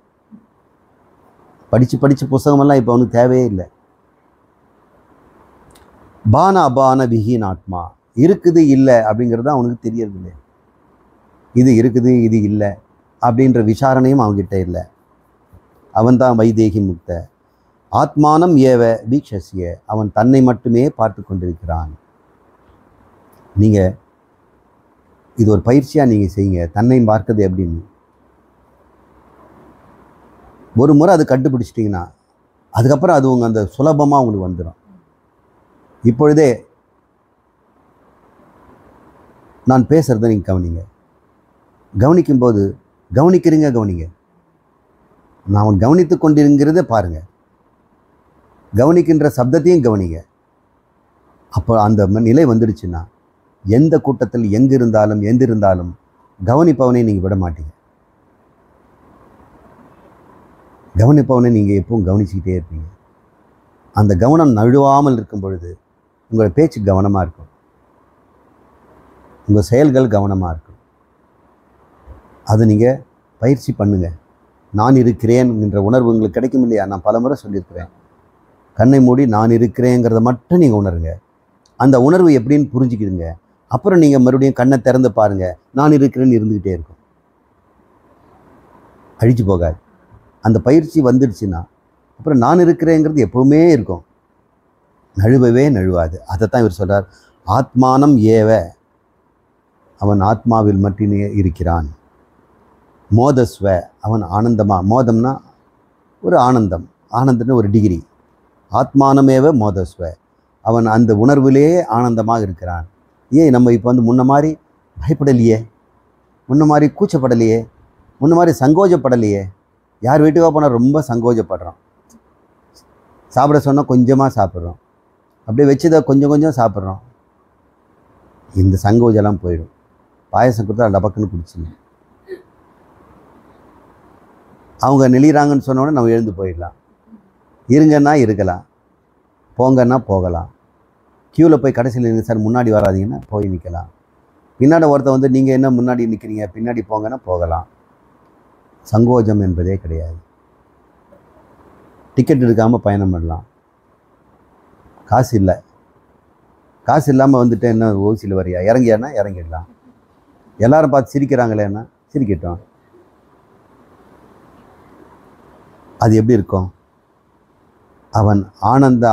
படித்து புஸ்தகமெல்லாம் இப்போ அவனுக்கு தேவையே இல்லை. பான அபான விஹீன் ஆத்மா. இருக்குது இல்லை அப்படிங்கிறது அவனுக்கு தெரியறதில்லை. இது இருக்குது இது இல்லை அப்படின்ற விசாரணையும் அவங்ககிட்ட இல்லை. அவன்தான் வைதேகி முக்த. ஆத்மானம் ஏவ வீக்ஷசிய. அவன் தன்னை மட்டுமே பார்த்து கொண்டிருக்கிறான். நீங்கள் இது ஒரு பயிற்சியாக நீங்கள் செய்யுங்க, தன்னை பார்க்குது எப்படின்னு. ஒரு முறை அது கண்டுபிடிச்சிட்டிங்கன்னா அதுக்கப்புறம் அது உங்கள் அந்த சுலபமாக உங்களுக்கு வந்துடும். இப்பொழுதே நான் பேசுகிறத நீங்கள் கவனிங்க. கவனிக்கும்போது கவனிங்க. நான் கவனித்து கொண்டிருங்கிறத பாருங்கள். கவனிக்கின்ற சப்தத்தையும் கவனிங்க. அப்போ அந்த நிலை வந்துடுச்சுன்னா எந்த கூட்டத்தில் எங்கே இருந்தாலும் எந்திருந்தாலும் கவனிப்பவனை நீங்கள் விட மாட்டீங்க. கவனிப்பவனை நீங்கள் எப்பவும் கவனிச்சுக்கிட்டே இருப்பீங்க. அந்த கவனம் நழுவாமல் இருக்கும் பொழுது உங்களோட பேச்சு கவனமாக இருக்கும், உங்கள் செயல்கள் கவனமாக இருக்கும். அது நீங்கள் பயிற்சி பண்ணுங்கள். நான் இருக்கிறேன் என்ற உணர்வு உங்களுக்கு கிடைக்கும் இல்லையா? நான் பல முறை சொல்லியிருக்கிறேன். கண்ணை மூடி நான் இருக்கிறேங்கிறத மட்டும் நீங்கள் உணருங்க. அந்த உணர்வு எப்படின்னு புரிஞ்சுக்கிடுங்க. அப்புறம் நீங்கள் மறுபடியும் கண்ணை திறந்து பாருங்கள். நான் இருக்கிறேன்னு இருந்துக்கிட்டே இருக்கும், அழிச்சு போகாது. அந்த பயிற்சி வந்துடுச்சுன்னா அப்புறம் நான் இருக்கிறேங்கிறது எப்போவுமே இருக்கும், நழுவவே நழுவாது. அதைத்தான் இவர் சொல்கிறார். ஆத்மானம் ஏவ. அவன் ஆத்மாவில் மட்டுமே இருக்கிறான். மோதஸ்வ. அவன் ஆனந்தமாக, மோதம்னா ஒரு ஆனந்தம், ஆனந்தம்னு ஒரு டிகிரி. ஆத்மானமேவ மோதஸ்வ. அவன் அந்த உணர்விலேயே ஆனந்தமாக இருக்கிறான். ஏன் நம்ம இப்போ முன்ன மாதிரி பயப்படலையே, முன்ன மாதிரி கூச்சப்படலையே, முன்ன மாதிரி சங்கோஜப்படலையே. யார் வீட்டுக்காக போனால் ரொம்ப சங்கோஜப்படுறோம். சாப்பிட சொன்னால் கொஞ்சமாக சாப்பிட்றோம், அப்படியே வச்சுதை கொஞ்சம் சாப்பிட்றோம். இந்த சங்கோஜெல்லாம் போயிடும். பாயசம் கொடுத்தா டபக்குன்னு குடிச்சிங்க. அவங்க நெளிகிறாங்கன்னு சொன்னோடனே நம்ம எழுந்து போயிடலாம். இருங்கன்னா இருக்கலாம், போங்கன்னா போகலாம். க்யூவில் போய் கடைசியில் நின்று சார் முன்னாடி வராதிங்கன்னா போய் நிற்கலாம். பின்னாடி ஒருத்தர் வந்து நீங்கள் என்ன முன்னாடி நிற்கிறீங்க பின்னாடி போங்கன்னா போகலாம். சங்கோஜம் என்பதே கிடையாது. டிக்கெட் எடுக்காமல் பயணம் பண்ணலாம். காசு இல்லை, காசு இல்லாமல் வந்துட்டு என்ன ஓசியில் வரியா இறங்கியானா இறங்கிடலாம். எல்லாரும் பார்த்து சிரிக்கிறாங்களேன்னா சிரிக்கட்டும். அது எப்படி இருக்கும்? அவன் ஆனந்த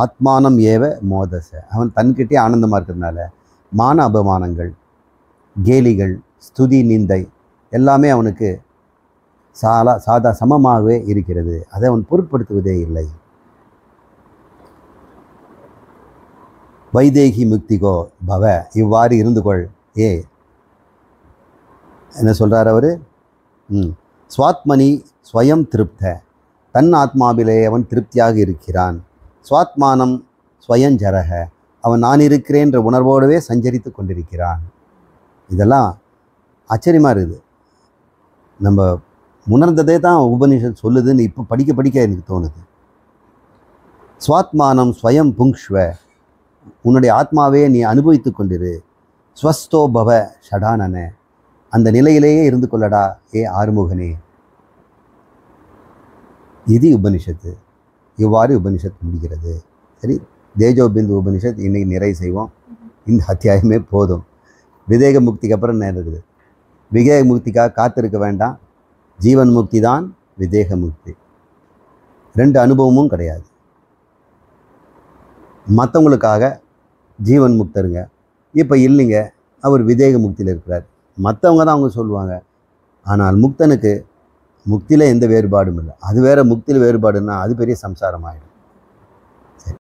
ஆத்மானம் ஏவ மோதச, அவன் தன்கிட்டே ஆனந்தமாக இருக்கிறதுனால மான அபமானங்கள், கேலிகள், ஸ்துதி, நிந்தை எல்லாமே அவனுக்கு சாதா சமமாகவே இருக்கிறது. அதை அவன் பொருட்படுத்துவதே இல்லை. வைதேகி முக்திகோ பவ, இவ்வாறு இருந்து கொள். என்ன சொல்கிறார் அவர்? ஸ்வாத்மனி ஸ்வயம் திருப்த, தன் ஆத்மாவிலே அவன் திருப்தியாக இருக்கிறான். ஸ்வாத்மானம் ஸ்வயஞ்சரக, அவன் நான் இருக்கிறேன்ற உணர்வோடவே சஞ்சரித்து கொண்டிருக்கிறான். இதெல்லாம் ஆச்சரியமாக இருக்குது. நம்ம உணர்ந்ததே தான் உபனிஷத் சொல்லுதுன்னு இப்போ படிக்க படிக்க எனக்கு தோணுது. ஸ்வாத்மானம் ஸ்வயம் புங்ஷ்வ, உன்னுடைய ஆத்மாவே நீ அனுபவித்து கொண்டிரு. ஸ்வஸ்தோ பவ ஷடானன, அந்த நிலையிலேயே இருந்து கொள்ளடா ஆறுமுகனே. இது உபனிஷத்து. இவ்வாறு உபனிஷத் முடிகிறது. சரி, தேஜோபிந்து உபனிஷத் இன்னைக்கு நிறைவு செய்வோம். இந்த அத்தியாயமே போதும். விதேக முக்திக்கு அப்புறம் நேரம் இருக்குது. விவேக முக்திக்காக காத்திருக்க வேண்டாம். ஜீவன் முக்தி தான் விதேக முக்தி. 2 அனுபவமும் கிடையாது. மற்றவங்களுக்காக ஜீவன் முக்தருங்க, இப்போ இல்லைங்க அவர் விதேக முக்தியில் இருக்கிறார், மற்றவங்க தான் அவங்க சொல்லுவாங்க. ஆனால் முக்தனுக்கு முக்தியில் எந்த வேறுபாடும் இல்லை. அது வேறு, முக்தியில் வேறுபாடுன்னா அது பெரிய சம்சாரம் ஆகிடும்.